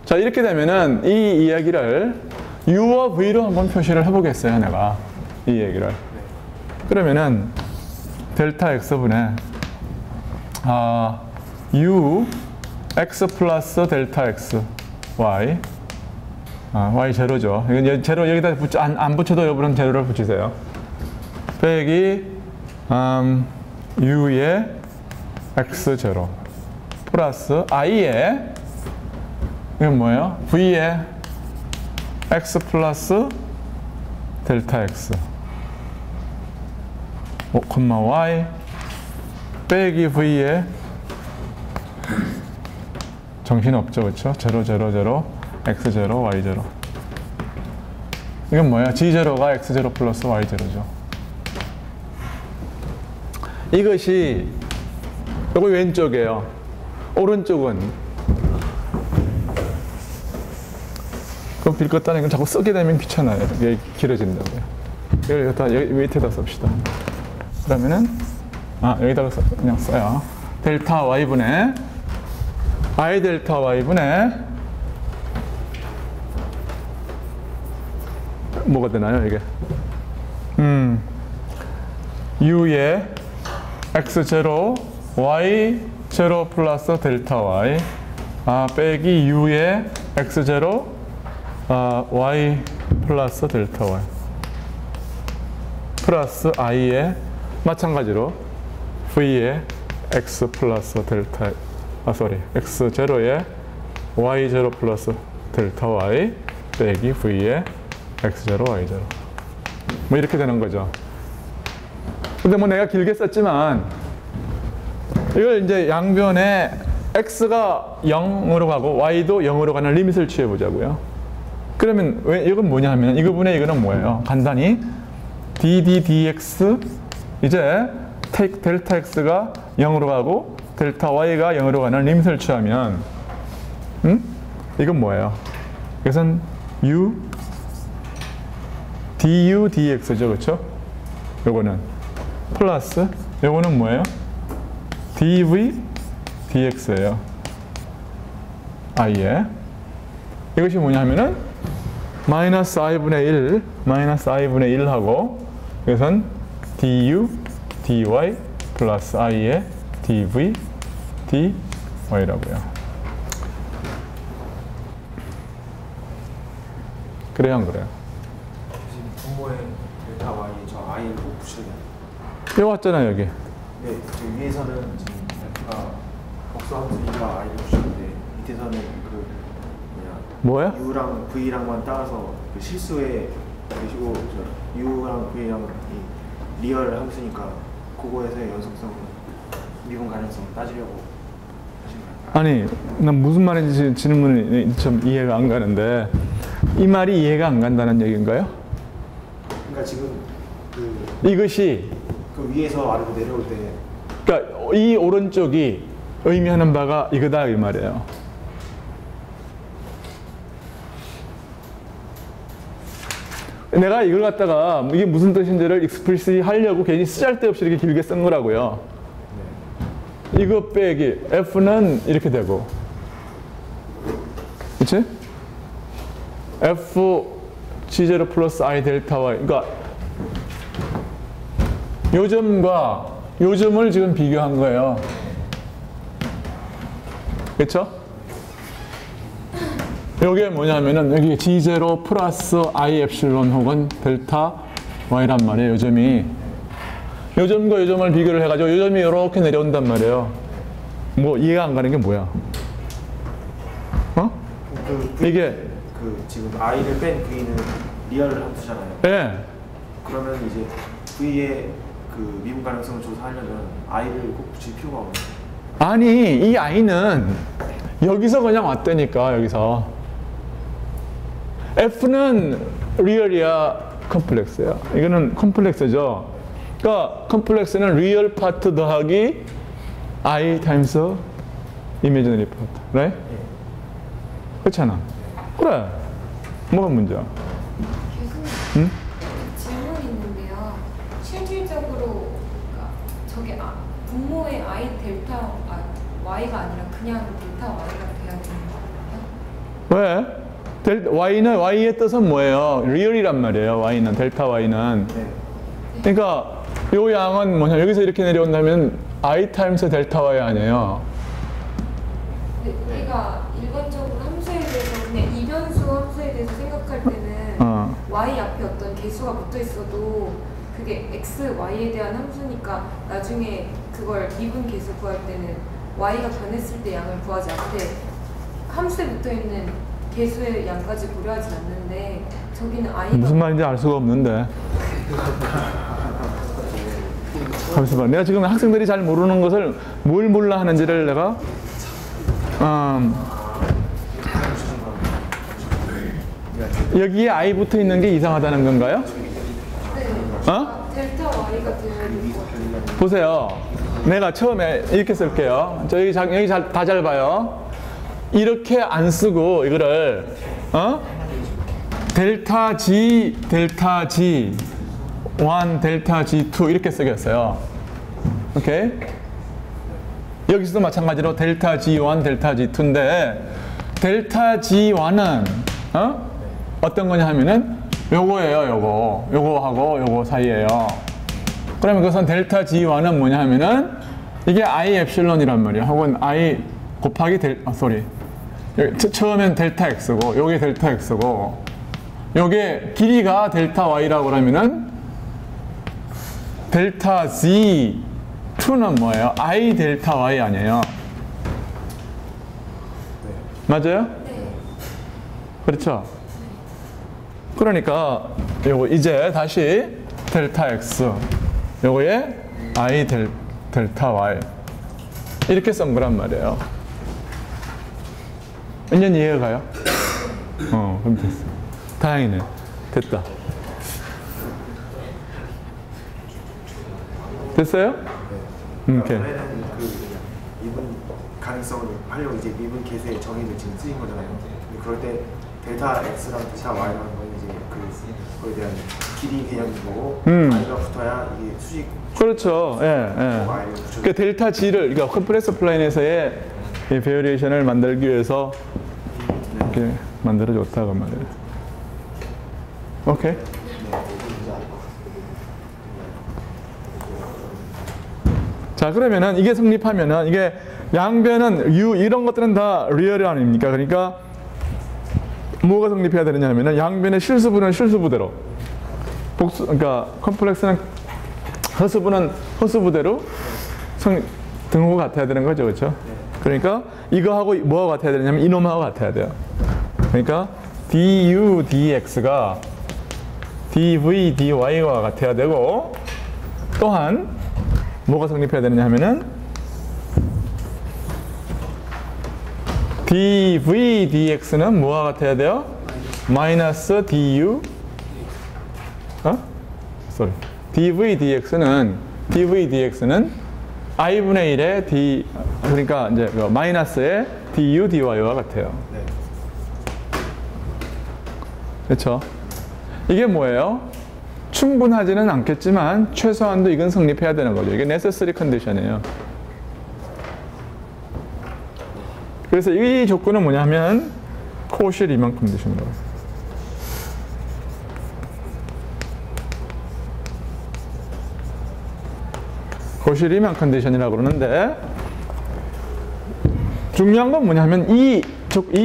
자, 이렇게 되면은 이 이야기를 u와 v로 한번 표시를 해보겠어요, 내가. 이 얘기를. 그러면은 델타 x분의 u x 플러스 델타 x y y 제로죠. 이건 제로 여기다 안 붙여도 여러분은 제로를 붙이세요. 빼기 u의 x 제로 플러스 i의 이건 뭐예요? v의 x 플러스 델타 x 콤마 y 빼기 v의 정신없죠, 그렇죠? 0, 0, 0, x 제로, y 제로. 이건 뭐야? g 제로가 x 제로 플러스 y 제로죠. 이것이 요거 왼쪽이에요. 오른쪽은 그럼 빌 것 따는 건 자꾸 쓰게 되면 귀찮아요. 이게 길어진다고요. 이걸 여기다 여기 밑에다 씁시다. 그러면은 여기다가 그냥 써요. 델타 y분의 I 델타 y분의 뭐가 되나요 이게? u의 x0 y0 플러스 델타 y 빼기 u의 x0 y 플러스 델타 y 플러스 i의 마찬가지로 v의 x 플러스 델타 x0의 y0 플러스 델타 y 빼기 v의 x0 y0 뭐 이렇게 되는 거죠. 근데 뭐 내가 길게 썼지만 이걸 이제 양변에 x가 0으로 가고 y도 0으로 가는 리밋을 취해 보자고요. 그러면 왜 이건 뭐냐 하면 이거분의 이거는 뭐예요? 간단히 dd dx 이제 take 델타 x가 0으로 가고 델타 y가 0으로 가는 리밋을 취하면 이건 뭐예요? 이것은 u du dx죠, 그렇죠? 요거는 플러스 요거는 뭐예요? dv dx예요. i에 이것이 뭐냐 하면은 마이너스 i분의 1 하고 이것은 du dy 플러스 i의 dv dy라고요. 그래요, 안 그래요? 지금 부모의 델타 y 저 i를 꼭 붙여야 돼요. 여기 왔잖아요, 여기. 네, 저 위에서는 지금 f가 복수함수니까 i를 붙였는데 밑에서는 그 뭐야? u랑 v랑만 따라서 그 실수에 그리고 저 u랑 v랑 이 리얼 함수니까 그거에서의 연속성 미분 가능성 따지려고 하신 거예요? 아니, 난 무슨 말인지 질문이 좀 이해가 안 가는데 이 말이 이해가 안 간다는 얘기인가요? 그러니까 지금 이것이 그 위에서 아래로 내려올 때 그러니까 이 오른쪽이 의미하는 바가 이거다 이 말이에요. 내가 이걸 갖다가 이게 무슨 뜻인지를 익스프리시 하려고 괜히 쓰잘데없이 이렇게 길게 쓴 거라고요. 이거 빼기 f는 이렇게 되고, 그렇지? f g0 플러스 i 델타 y. 그러니까 요점과 요점을 지금 비교한 거예요. 그렇죠? 요게 뭐냐면은 여기 G0 플러스 I 엡실론 혹은 델타 Y란 말이에요. 요점이. 요점과 요점을 비교를 해가지고 요점이 이렇게 내려온단 말이에요. 뭐 이해가 안 가는 게 뭐야? 어? 이게 지금 I를 뺀 V는 리얼 함수잖아요. 예. 그러면 이제 V의 그 미분 가능성을 조사하려면 I를 꼭 붙일 필요가 없는. 아니 이 I는 여기서 그냥 왔다니까. 여기서 F는 리얼이야 컴플렉스야. 이거는 컴플렉스죠. 그러니까 컴플렉스는 리얼 파트 더하기 I 타임스 이미지너리 파트. right? 그렇잖아. 그래. 뭐가 문제야? 교수님, 질문이 있는데요. 실질적으로 그러니까 저게 분모의 I 델타 Y가 아니라 그냥 델타 Y가 돼야 되는 거예요? 왜? Y는 Y의 뜻은 뭐예요? 리얼이란 말이에요. Y는 델타 Y는. 그러니까 요 양은 뭐냐? 여기서 이렇게 내려온다면 I 타임스 델타 Y 아니에요. 근데 우리가 일반적으로 함수에 대해서 그냥 이변수 함수에 대해서 생각할 때는 Y 앞에 어떤 개수가 붙어 있어도 그게 X, Y에 대한 함수니까 나중에 그걸 미분 개수 구할 때는 Y가 변했을 때 양을 구하지 않되 함수에 붙어 있는 개수의 양까지 고려하지 않는데 저기는 I가 무슨 말인지 알 수가 없는데. 잠시만. 내가 지금 학생들이 잘 모르는 것을 뭘 몰라 하는지를 내가 여기에 I 붙어 있는 게 이상하다는 건가요? 네. 어? 델타 Y가 되는 거. 보세요. 내가 처음에 이렇게 쓸게요. 저 여기 다 잘 봐요. 이렇게 안 쓰고 이거를 델타 G, 델타 G 1, 델타 G2 이렇게 쓰겠어요. 오케이? 여기서도 마찬가지로 델타 G1, 델타 G2인데 델타 G1은 어떤 거냐 하면은 요거예요. 요거하고 요거 사이에요. 그러면 그것은 델타 G1은 뭐냐 하면은 이게 I 엡실론이란 말이야. 혹은 I 곱하기 처음엔 델타 X고 요게 델타 X고 요게 길이가 델타 Y라고 그러면은 델타 Z2는 뭐예요? I 델타 Y 아니에요? 맞아요? 네. 그렇죠? 그러니까 요거 이제 다시 델타 X 요거에 I 델타 Y 이렇게 쓴 거란 말이에요. 완전 이해가 가요? 그럼 됐어. 다행이네. 됐다. 됐어요? 오케이. 원래는 그 미분 가능성을 하려고 이제 미분 계수의 정의를 지금 쓰인 거잖아요. 근데 그럴 때 델타 X랑 델타 Y라는 건 이제 그거에 대한 길이 개념인 거고 Y가 붙어야 이게 수직. 그렇죠. 예. 그 델타 G를 그러니까 컴프레서 플레인에서의 이 베리에이션을 만들기 위해서 이렇게 만들어 줬다고 말이에요. 오케이. 자, 그러면은 이게 성립하면은 이게 양변은 U 이런 것들은 다 리얼이 아닙니까? 그러니까 뭐가 성립해야 되느냐 하면은 양변의 실수분은 실수부대로 그러니까 컴플렉스는 허수분은 허수부대로 등호가 같아야 되는 거죠. 그렇죠? 그러니까 이거하고 뭐가 같아야 되냐면 이놈하고 같아야 돼요. 그러니까 du dx가 dv dy와 같아야 되고 또한 뭐가 성립해야 되느냐 하면은 dv dx는 뭐와 같아야 돼요? 마이너스 du dv dx는 i분의 1의 d 그러니까 이제 마이너스의 du dy와 같아요. 그렇죠? 이게 뭐예요? 충분하지는 않겠지만 최소한도 이건 성립해야 되는 거죠. 이게 necessary condition이에요. 그래서 이 조건은 뭐냐면 코시 리만 컨디션이라고. 코시 리만 컨디션이라고 그러는데 중요한 건 뭐냐면 이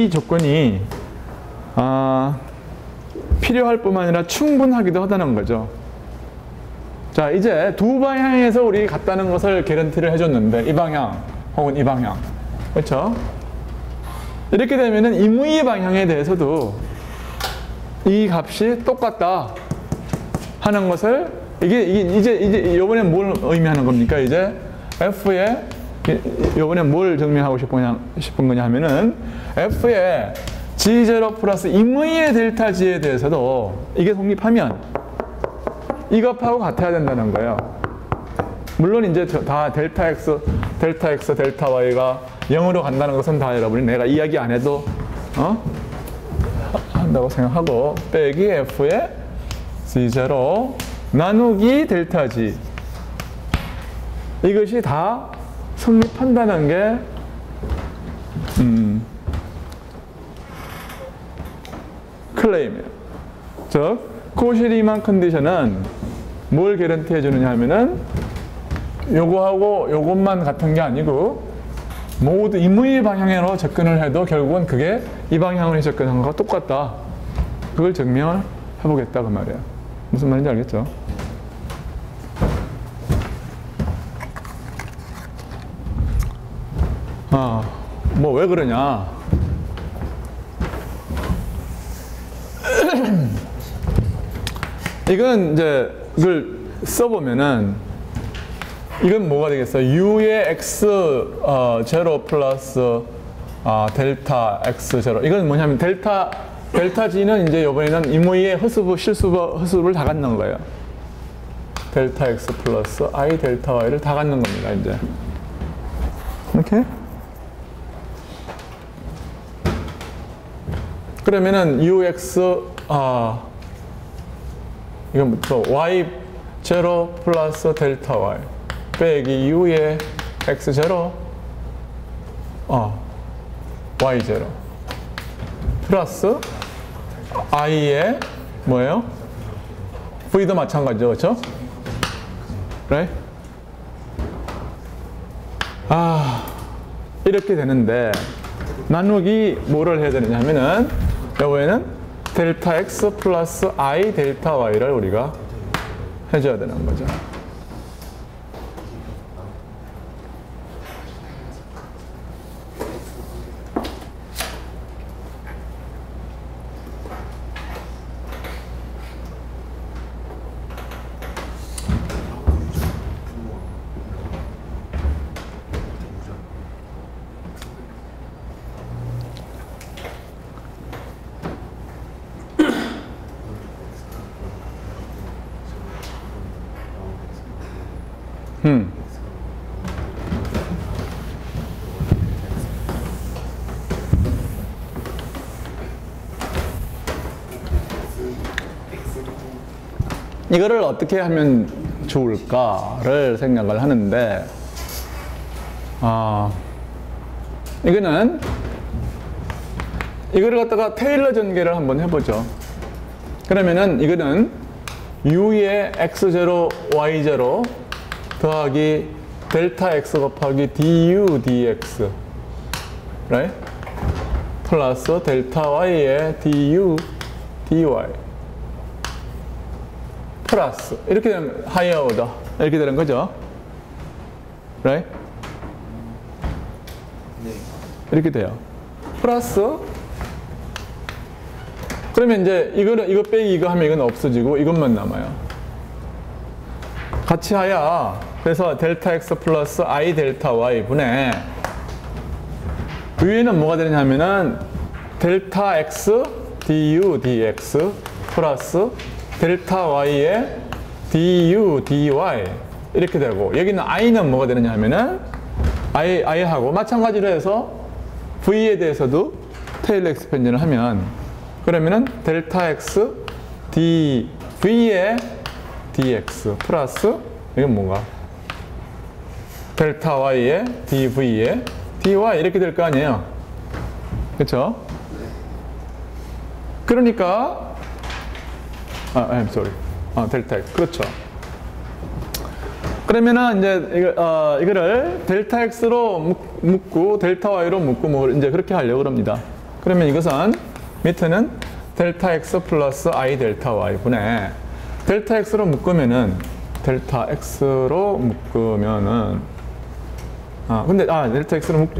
조건이 필요할 뿐만 아니라 충분하기도 하다는 거죠. 자, 이제 두 방향에서 우리 같다는 것을 개런티를 해줬는데, 이 방향 혹은 이 방향, 그렇죠? 이렇게 되면은 임의 방향에 대해서도 이 값이 똑같다 하는 것을, 이제 요번에 뭘 의미하는 겁니까? 이제 f의 요번에 뭘 증명하고 싶은 거냐 하면은 f의 g0 플러스 임의의 델타 g에 대해서도 이게 성립하면 이 값하고 같아야 된다는 거예요. 물론 이제 다 델타 x, 델타 y가 0으로 간다는 것은 다 여러분이 내가 이야기 안 해도 한다고 생각하고, 빼기 f의 g0 나누기 델타 g, 이것이 다 성립한다는 게 클레임이에요. 즉 코시-리만 컨디션은 뭘 개런티 해주느냐 하면은 요거하고 요것만 같은 게 아니고 모두 임의 방향으로 접근을 해도 결국은 그게 이 방향으로 접근한 거와 똑같다. 그걸 증명을 해보겠다 그 말이에요. 무슨 말인지 알겠죠? 뭐 왜 그러냐? 이건 이제 이걸 써보면은 이건 뭐가 되겠어요? u의 x 0 플러스 델타 x 0. 이건 뭐냐면 델타 g는 이제 이번에는 임의의 허수를 다 갖는 거예요. 델타 x 플러스 i 델타 y를 다 갖는 겁니다. 이제 이렇게. 그러면은 ux 이건부터 y0 플러스 델타 y 빼기 u의 x0 y0 플러스 i의 뭐예요? v도 마찬가지죠, 그렇죠? right? 이렇게 되는데 나누기 뭐를 해야 되느냐 하면은 여기에는 델타 x 플러스 i 델타 y를 우리가 해줘야 되는 거죠. 이거를 어떻게 하면 좋을까를 생각을 하는데, 이거를 갖다가 테일러 전개를 한번 해보죠. 그러면은 이거는 u의 x0, y0 더하기 델타 x 곱하기 du dx right? 플러스 델타 y의 du dy 플러스 이렇게 되면 하이어 오더 이렇게 되는 거죠. right? 네. 이렇게 돼요. 플러스 그러면 이제 이거 빼기 이거 하면 이건 없어지고 이것만 남아요. 같이 하야 그래서 델타 x 플러스 i 델타 y 분의 위에는 뭐가 되느냐 하면은 델타 x du dx 플러스 델타 y의 du dy 이렇게 되고, 여기는 i는 뭐가 되느냐 하면은 i하고 마찬가지로 해서 v에 대해서도 테일러 엑스펜션을 하면 그러면은 델타 x dv의 dx 플러스 이건 뭔가 델타 y의 dv의 dy 이렇게 될 거 아니에요. 그렇죠? 그러니까 I'm sorry. 델타 x. 그렇죠. 그러면은 이제 이거를 델타 x로 묶고 델타 y로 묶고 뭐 이제 그렇게 하려고 합니다. 그러면 이것은 밑에는 델타 x 플러스 I 델타 y 분의 델타 x로 묶으면은 델타 x로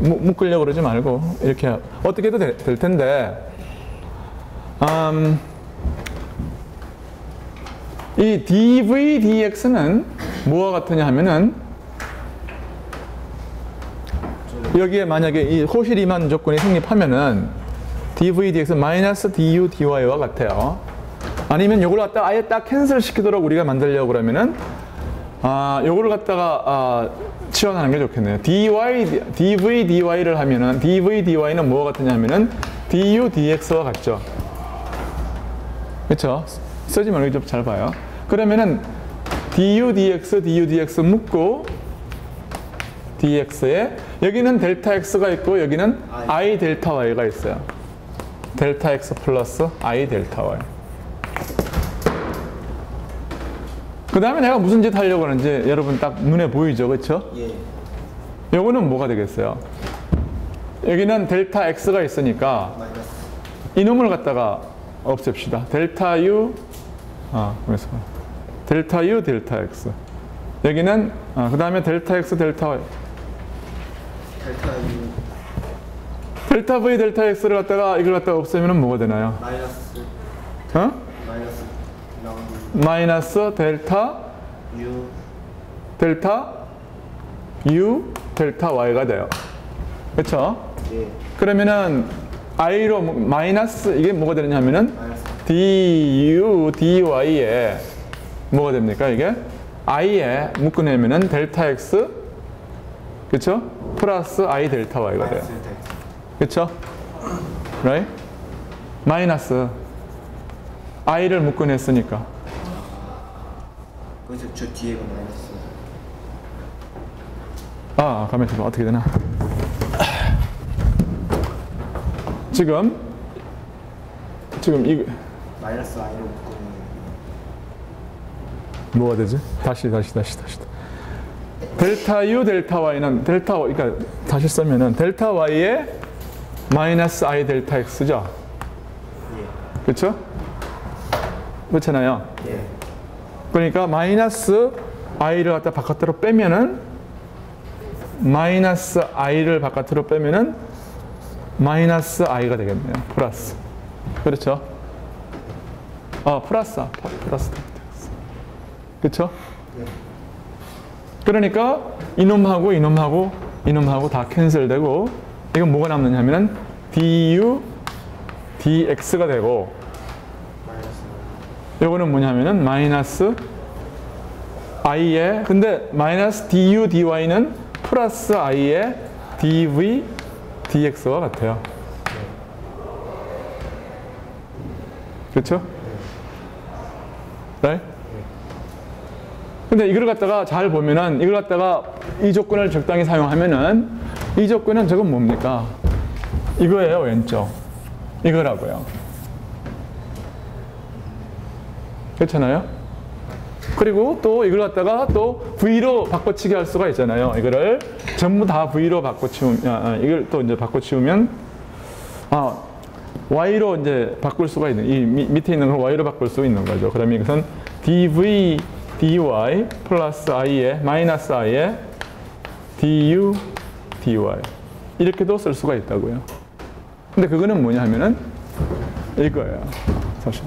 묶으려고 그러지 말고 이렇게 어떻게 해도 될 텐데 이 dv dx는 뭐와 같으냐 하면은 여기에 만약에 이 호실이만 조건이 성립하면은 dv dx 마이너스 du dy와 같아요. 아니면 요걸 갖다가 아예 딱 캔슬 시키도록 우리가 만들려고 그러면은 요거를 갖다가 치환하는 게 좋겠네요. dv dy를 하면은 dv dy는 뭐가 같으냐 하면은 du dx와 같죠. 그렇죠? 쓰지 말고 좀 잘 봐요. 그러면은 du dx 묶고 dx에 여기는 델타 x가 있고 여기는 I 델타 y가 있어요. 델타 x 플러스 I 델타 y. 그 다음에 내가 무슨 짓 하려고 하는지 여러분 딱 눈에 보이죠? 그렇죠? 예. 요거는 뭐가 되겠어요? 여기는 델타 x가 있으니까 이놈을 갖다가 없앱시다. 델타 u 그래서 델타 u 델타 x. 여기는 그 다음에 델타 x 델타 y. 델타 U 델타 v 델타 x를 갖다가 이걸 갖다가 없애면 뭐가 되나요? 마이너스 마이너스 델타 U 델타 u 델타 y가 돼요. 그렇죠? 예. 그러면은 i로 마이너스 이게 뭐가 되느냐면은 마이너스 du dy에 뭐가 됩니까 이게? i에 묶어내면은 델타 x 그렇죠? 플러스 I 델타 y가 돼요. 마이너스 델타 X. 그렇죠? right? 마이너스 i를 묶어냈으니까. 거기서 저 뒤에가 마이너스. 가만 있어봐. 어떻게 되나? 지금 이 마이너스 I로 묶으면 뭐가 되지? 다시. 델타 U, 델타 Y는 그러니까 다시 쓰면은 델타 Y에 마이너스 I 델타 X죠? 예. 그렇죠? 그렇잖아요. 예. 그러니까 마이너스 I를 갖다 바깥으로 빼면은 마이너스 I를 바깥으로 빼면은 마이너스 I가 되겠네요. 플러스. 그렇죠? 플러스. 그렇죠? 그러니까 이놈하고 다 캔슬되고 이건 뭐가 남느냐 하면은 du dx가 되고 요거는 뭐냐면은 마이너스 i에 근데 마이너스 du dy는 플러스 i에 dv dx와 같아요. 그렇죠? right? 근데 이걸 갖다가 잘 보면은 이걸 갖다가 이 조건을 적당히 사용하면은 이 조건은 저건 뭡니까? 이거예요, 왼쪽. 이거라고요. 그렇잖아요? 그리고 또 이걸 갖다가 또 V로 바꿔치기 할 수가 있잖아요. 이거를 전부 다 V로 바꿔치우면, 이걸 또 이제 바꿔치우면, Y로 이제 바꿀 수가 있는, 이 밑에 있는 걸 Y로 바꿀 수 있는 거죠. 그러면 이것은 dv dy 플러스 i에 마이너스 i에 du dy 이렇게도 쓸 수가 있다고요. 근데 그거는 뭐냐 하면은 이거예요. 사실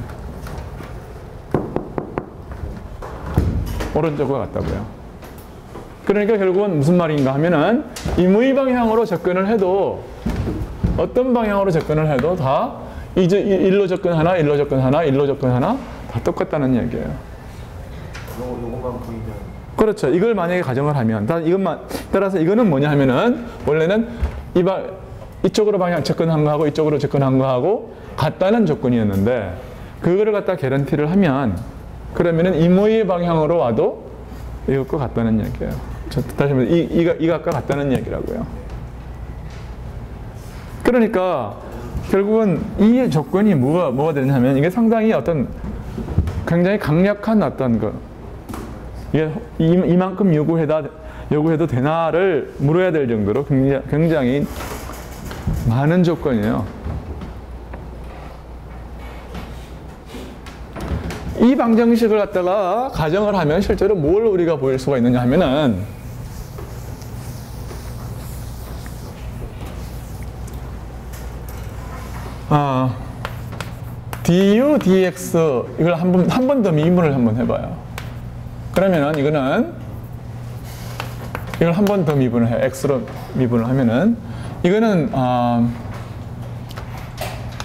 오른쪽과 같다고요. 그러니까 결국은 무슨 말인가 하면은 임의 방향으로 접근을 해도 어떤 방향으로 접근을 해도 다 일로 접근 하나, 일로 접근 하나, 일로 접근 하나 다 똑같다는 얘기예요. 요것만 보이면 그렇죠. 이걸 만약에 가정을 하면 따라서 이거는 뭐냐 하면은 원래는 이쪽으로 방향 접근한 거하고 이쪽으로 접근한 거하고 같다는 조건이었는데 그거를 갖다 개런티를 하면 그러면은 임의의 방향으로 와도 이것과 같다는 얘기예요. 다시 말해서 이것과 같다는 얘기라고요. 그러니까 결국은 이 조건이 뭐가 되냐면 이게 상당히 어떤 굉장히 강력한 어떤 이게 이만큼 요구해도 되나를 물어야 될 정도로 굉장히 많은 조건이에요. 이 방정식을 갖다가 가정을 하면 실제로 뭘 우리가 보일 수가 있느냐 하면은 du, dx 이걸 한 번 더 미분을 한번 해봐요. 그러면은 이거는 이걸 한 번 더 미분을 해요. x로 미분을 하면은 이거는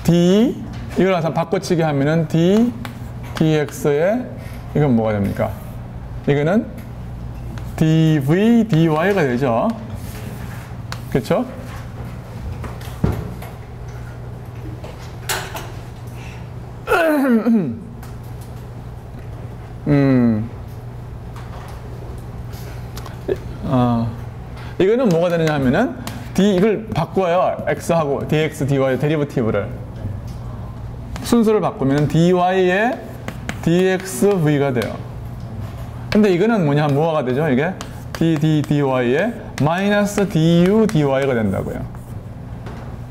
d 이걸 바꿔치기 하면은 d dx에 이건 뭐가 됩니까? 이거는 dv dy가 되죠. 그렇죠? 이거는 뭐가 되느냐 하면은 이걸 바꿔요. x하고 dx, dy 데리버티브를 순서를 바꾸면 dy에 dxv가 돼요. 근데 이거는 뭐가 되죠? 이게 dy에 마이너스 du dy가 된다고요.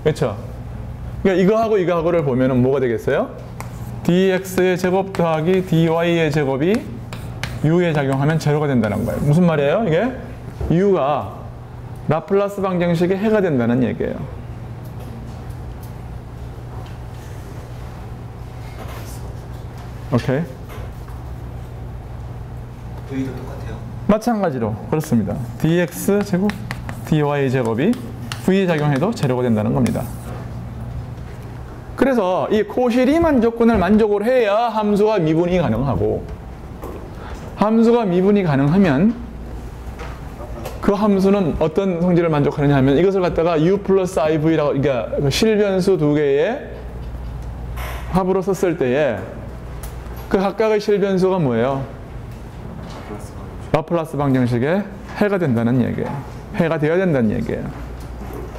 그렇죠? 그러니까 이거하고를 보면은 뭐가 되겠어요? dx의 제곱 더하기 dy의 제곱이 u에 작용하면 제로가 된다는 거예요. 무슨 말이에요? 이게 u가 라플라스 방정식의 해가 된다는 얘기예요. 오케이? v도 똑같아요. 마찬가지로 그렇습니다. dx 제곱 dy 제곱이 v에 작용해도 제로가 된다는 겁니다. 그래서 이 코시 리만 조건을 만족을 해야 함수가 미분이 가능하고, 함수가 미분이 가능하면 그 함수는 어떤 성질을 만족하느냐 하면 이것을 갖다가 u 플러스 iv라고, 그러니까 실변수 두 개의 합으로 썼을 때에 그 각각의 실변수가 뭐예요? 라플라스 방정식의 해가 된다는 얘기예요. 해가 되어야 된다는 얘기예요.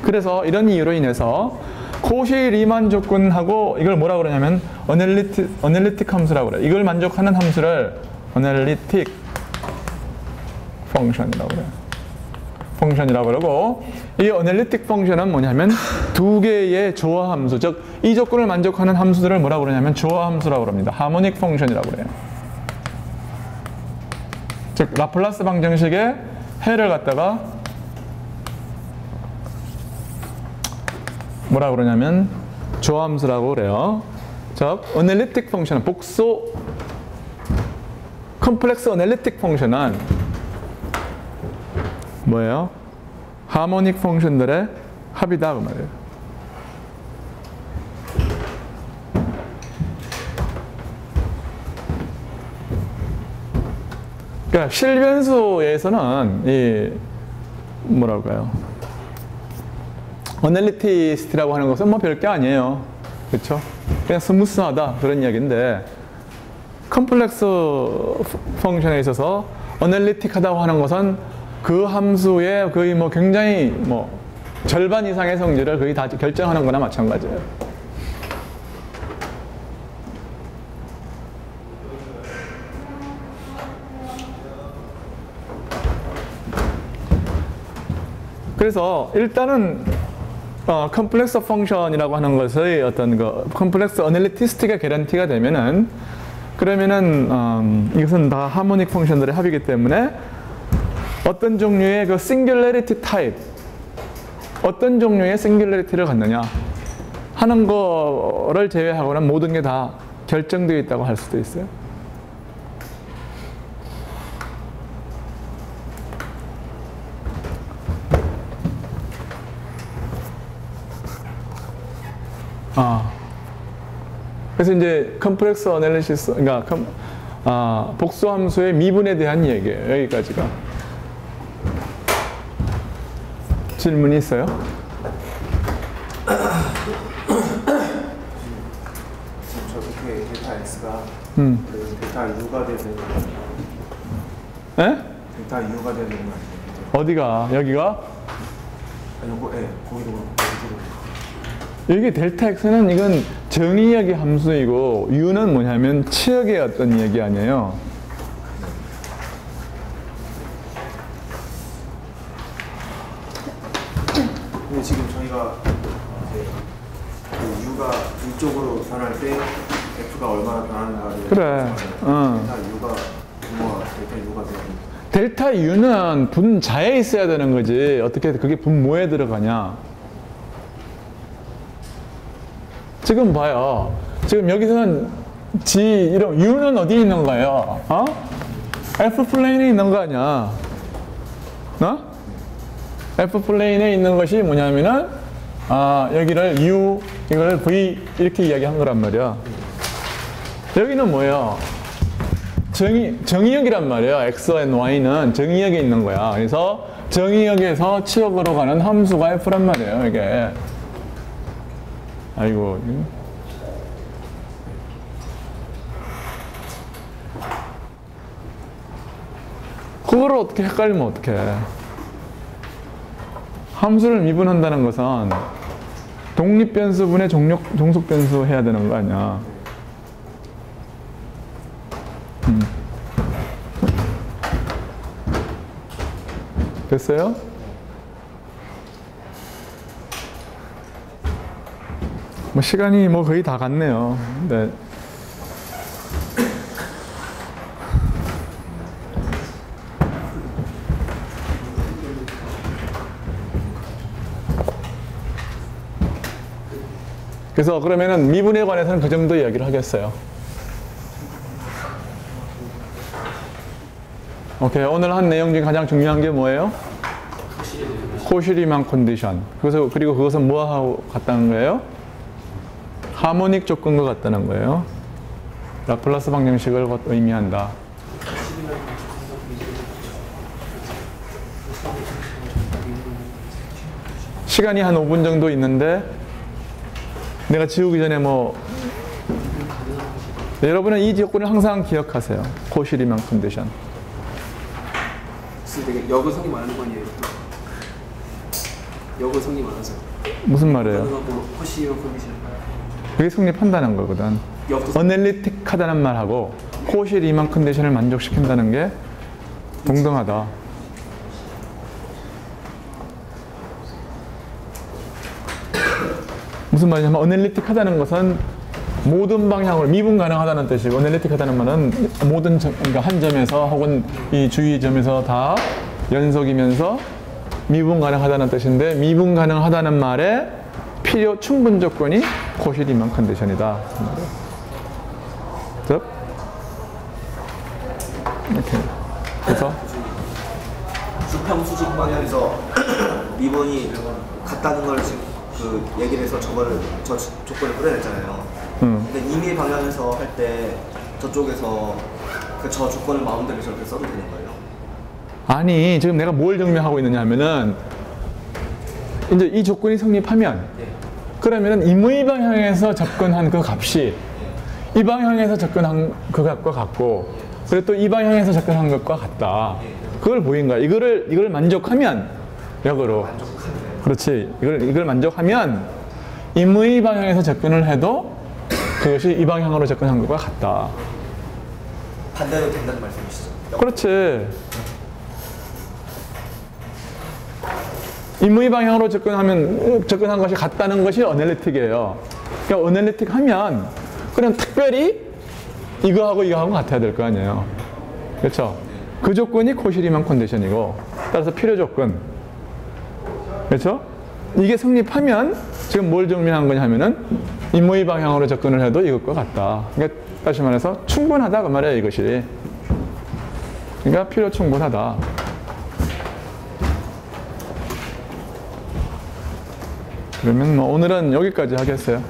그래서 이런 이유로 인해서 코시 리만 조건하고 이걸 뭐라 그러냐면 어널리틱 함수라고 그래요. 이걸 만족하는 함수를 어널리틱 펑션이라고 그래요. 펑션이라고 그러고, 이 어널리틱 펑션은 뭐냐면 두 개의 조화 함수, 즉 이 조건을 만족하는 함수들을 뭐라고 그러냐면 조화 함수라고 합니다. 하모닉 펑션이라고 그래요. 즉 라플라스 방정식의 해를 갖다가 뭐라고 그러냐면 조함수라고 그래요. 즉 어널리틱 펑션은 복소 컴플렉스 어널리틱 펑션은 뭐예요? 하모닉 펑션들의 합이다 그 말이에요. 그러니까 실변수에서는 이 뭐랄까요? 어널리티스트라고 하는 것은 뭐 별게 아니에요. 그렇죠? 그냥 스무스하다 그런 이야기인데, 컴플렉스 펑션에 있어서 어널리틱하다고 하는 것은 그 함수의 거의 뭐 굉장히 뭐 절반 이상의 성질을 거의 다 결정하는 거나 마찬가지예요. 그래서 일단은 컴플렉스 펑션이라고 하는 것의 어떤 그 컴플렉스 어널리티스트가 개런티가 되면은, 그러면은 이것은 다 하모닉 펑션들의 합이기 때문에 어떤 종류의 그 싱귤러리티 타입, 어떤 종류의 싱귤러리티를 갖느냐 하는 거를 제외하고는 모든 게 다 결정되어 있다고 할 수도 있어요. 그래서 이제 컴플렉스 어널리시스, 그러니까 복수함수의 미분에 대한 얘기예요. 여기까지가. 질문이 있어요? 저렇게 델타 x가 델타 u가 되는 에? 델타 u가 되는 거 아니에요? 어디가? 여기가? 요거 거기도 그렇고. 여기 델타 x는 이건 정의역의 함수이고, u는 뭐냐면 치역의 어떤 얘기 아니에요. 근데 지금 저희가 이제 그 u가 이쪽으로 변할 때 F가 얼마나 변하는가를 그래. 델타 U가 분모가 델타 U가 되는 델타 U는 분자에 있어야 되는 거지. 어떻게 그게 분모에 들어가냐. 지금 봐요. 지금 여기서는 이런 U는 어디에 있는 거예요? 어? F 플레인에 있는 거 아니야. 어? F 플레인에 있는 것이 뭐냐면은 여기를 U, 이걸 V 이렇게 이야기한 거란 말이야. 여기는 뭐예요? 정의역이란 말이에요. X and Y는 정의역에 있는 거야. 그래서 정의역에서 치역으로 가는 함수가 F란 말이에요, 이게. 아이고. 그거를 어떻게 헷갈리면 어떡해. 함수를 미분한다는 것은 독립변수분의 종속변수 해야 되는 거 아니야. 됐어요? 뭐 시간이 뭐 거의 다 갔네요. 네. 그래서 그러면은 미분에 관해서는 그 정도 이야기를 하겠어요. 오케이. 오늘 한 내용 중에 가장 중요한 게 뭐예요? 코시리만 컨디션. 그리고 그것은 뭐하고 같다는 거예요? 하모닉 조건과 같다는 거예요. 라플라스 방정식을 의미한다. 시간이 한 5분 정도 있는데 내가 지우기 전에 여러분은 이 조건을 항상 기억하세요. 코시리만 컨디션. 되게 역어성이 많은 거 아니에요? 역어성이 많아서. 무슨 말이에요? 코시리만 컨디션. 그게 성립한다는 거거든. 어널리틱하다는 말하고 코시리만 컨디션을 만족시킨다는 게 동등하다. 무슨 말이냐면 어널리틱하다는 것은 모든 방향으로 미분 가능하다는 뜻이고, 어널리틱하다는 말은 모든 그러니까 한 점에서 혹은 이 주위 점에서 다 연속이면서 미분 가능하다는 뜻인데, 미분 가능하다는 말에 필요 충분 조건이 코시리만 컨디션이다. 이렇게. 그래서 수평수직 방향에서 미분이 같다는 걸 지금 그 얘기를 해서 저 조건을 끌어냈잖아요. 근데 임의 방향에서 할 때 저쪽에서 저 조건을 마음대로 저렇게 써도 되는 거예요? 아니, 지금 내가 뭘 증명하고 있느냐 하면은 이제 이 조건이 성립하면 그러면은 임의 방향에서 접근한 그 값이 이 방향에서 접근한 그 값과 같고, 그리고 또 이 방향에서 접근한 것과 같다. 그걸 보인 거야. 이걸 만족하면 역으로. 그렇지. 이걸 만족하면 임의 방향에서 접근을 해도 그것이 이 방향으로 접근한 것과 같다. 반대로 된다는 말씀이시죠? 그렇지. 임의 방향으로 접근한 것이 같다는 것이 어널리틱이에요. 그러니까 어널리틱 하면 그냥 특별히 이거하고 같아야 될 거 아니에요. 그렇죠? 그 조건이 코시리만 컨디션이고, 따라서 필요 조건. 그렇죠? 이게 성립하면 지금 뭘 증명한 거냐 하면은 임의 방향으로 접근을 해도 이것과 같다. 그러니까 다시 말해서 충분하다 그 말이에요, 이것이. 그러니까 필요 충분하다. 그러면 오늘은 여기까지 하겠어요.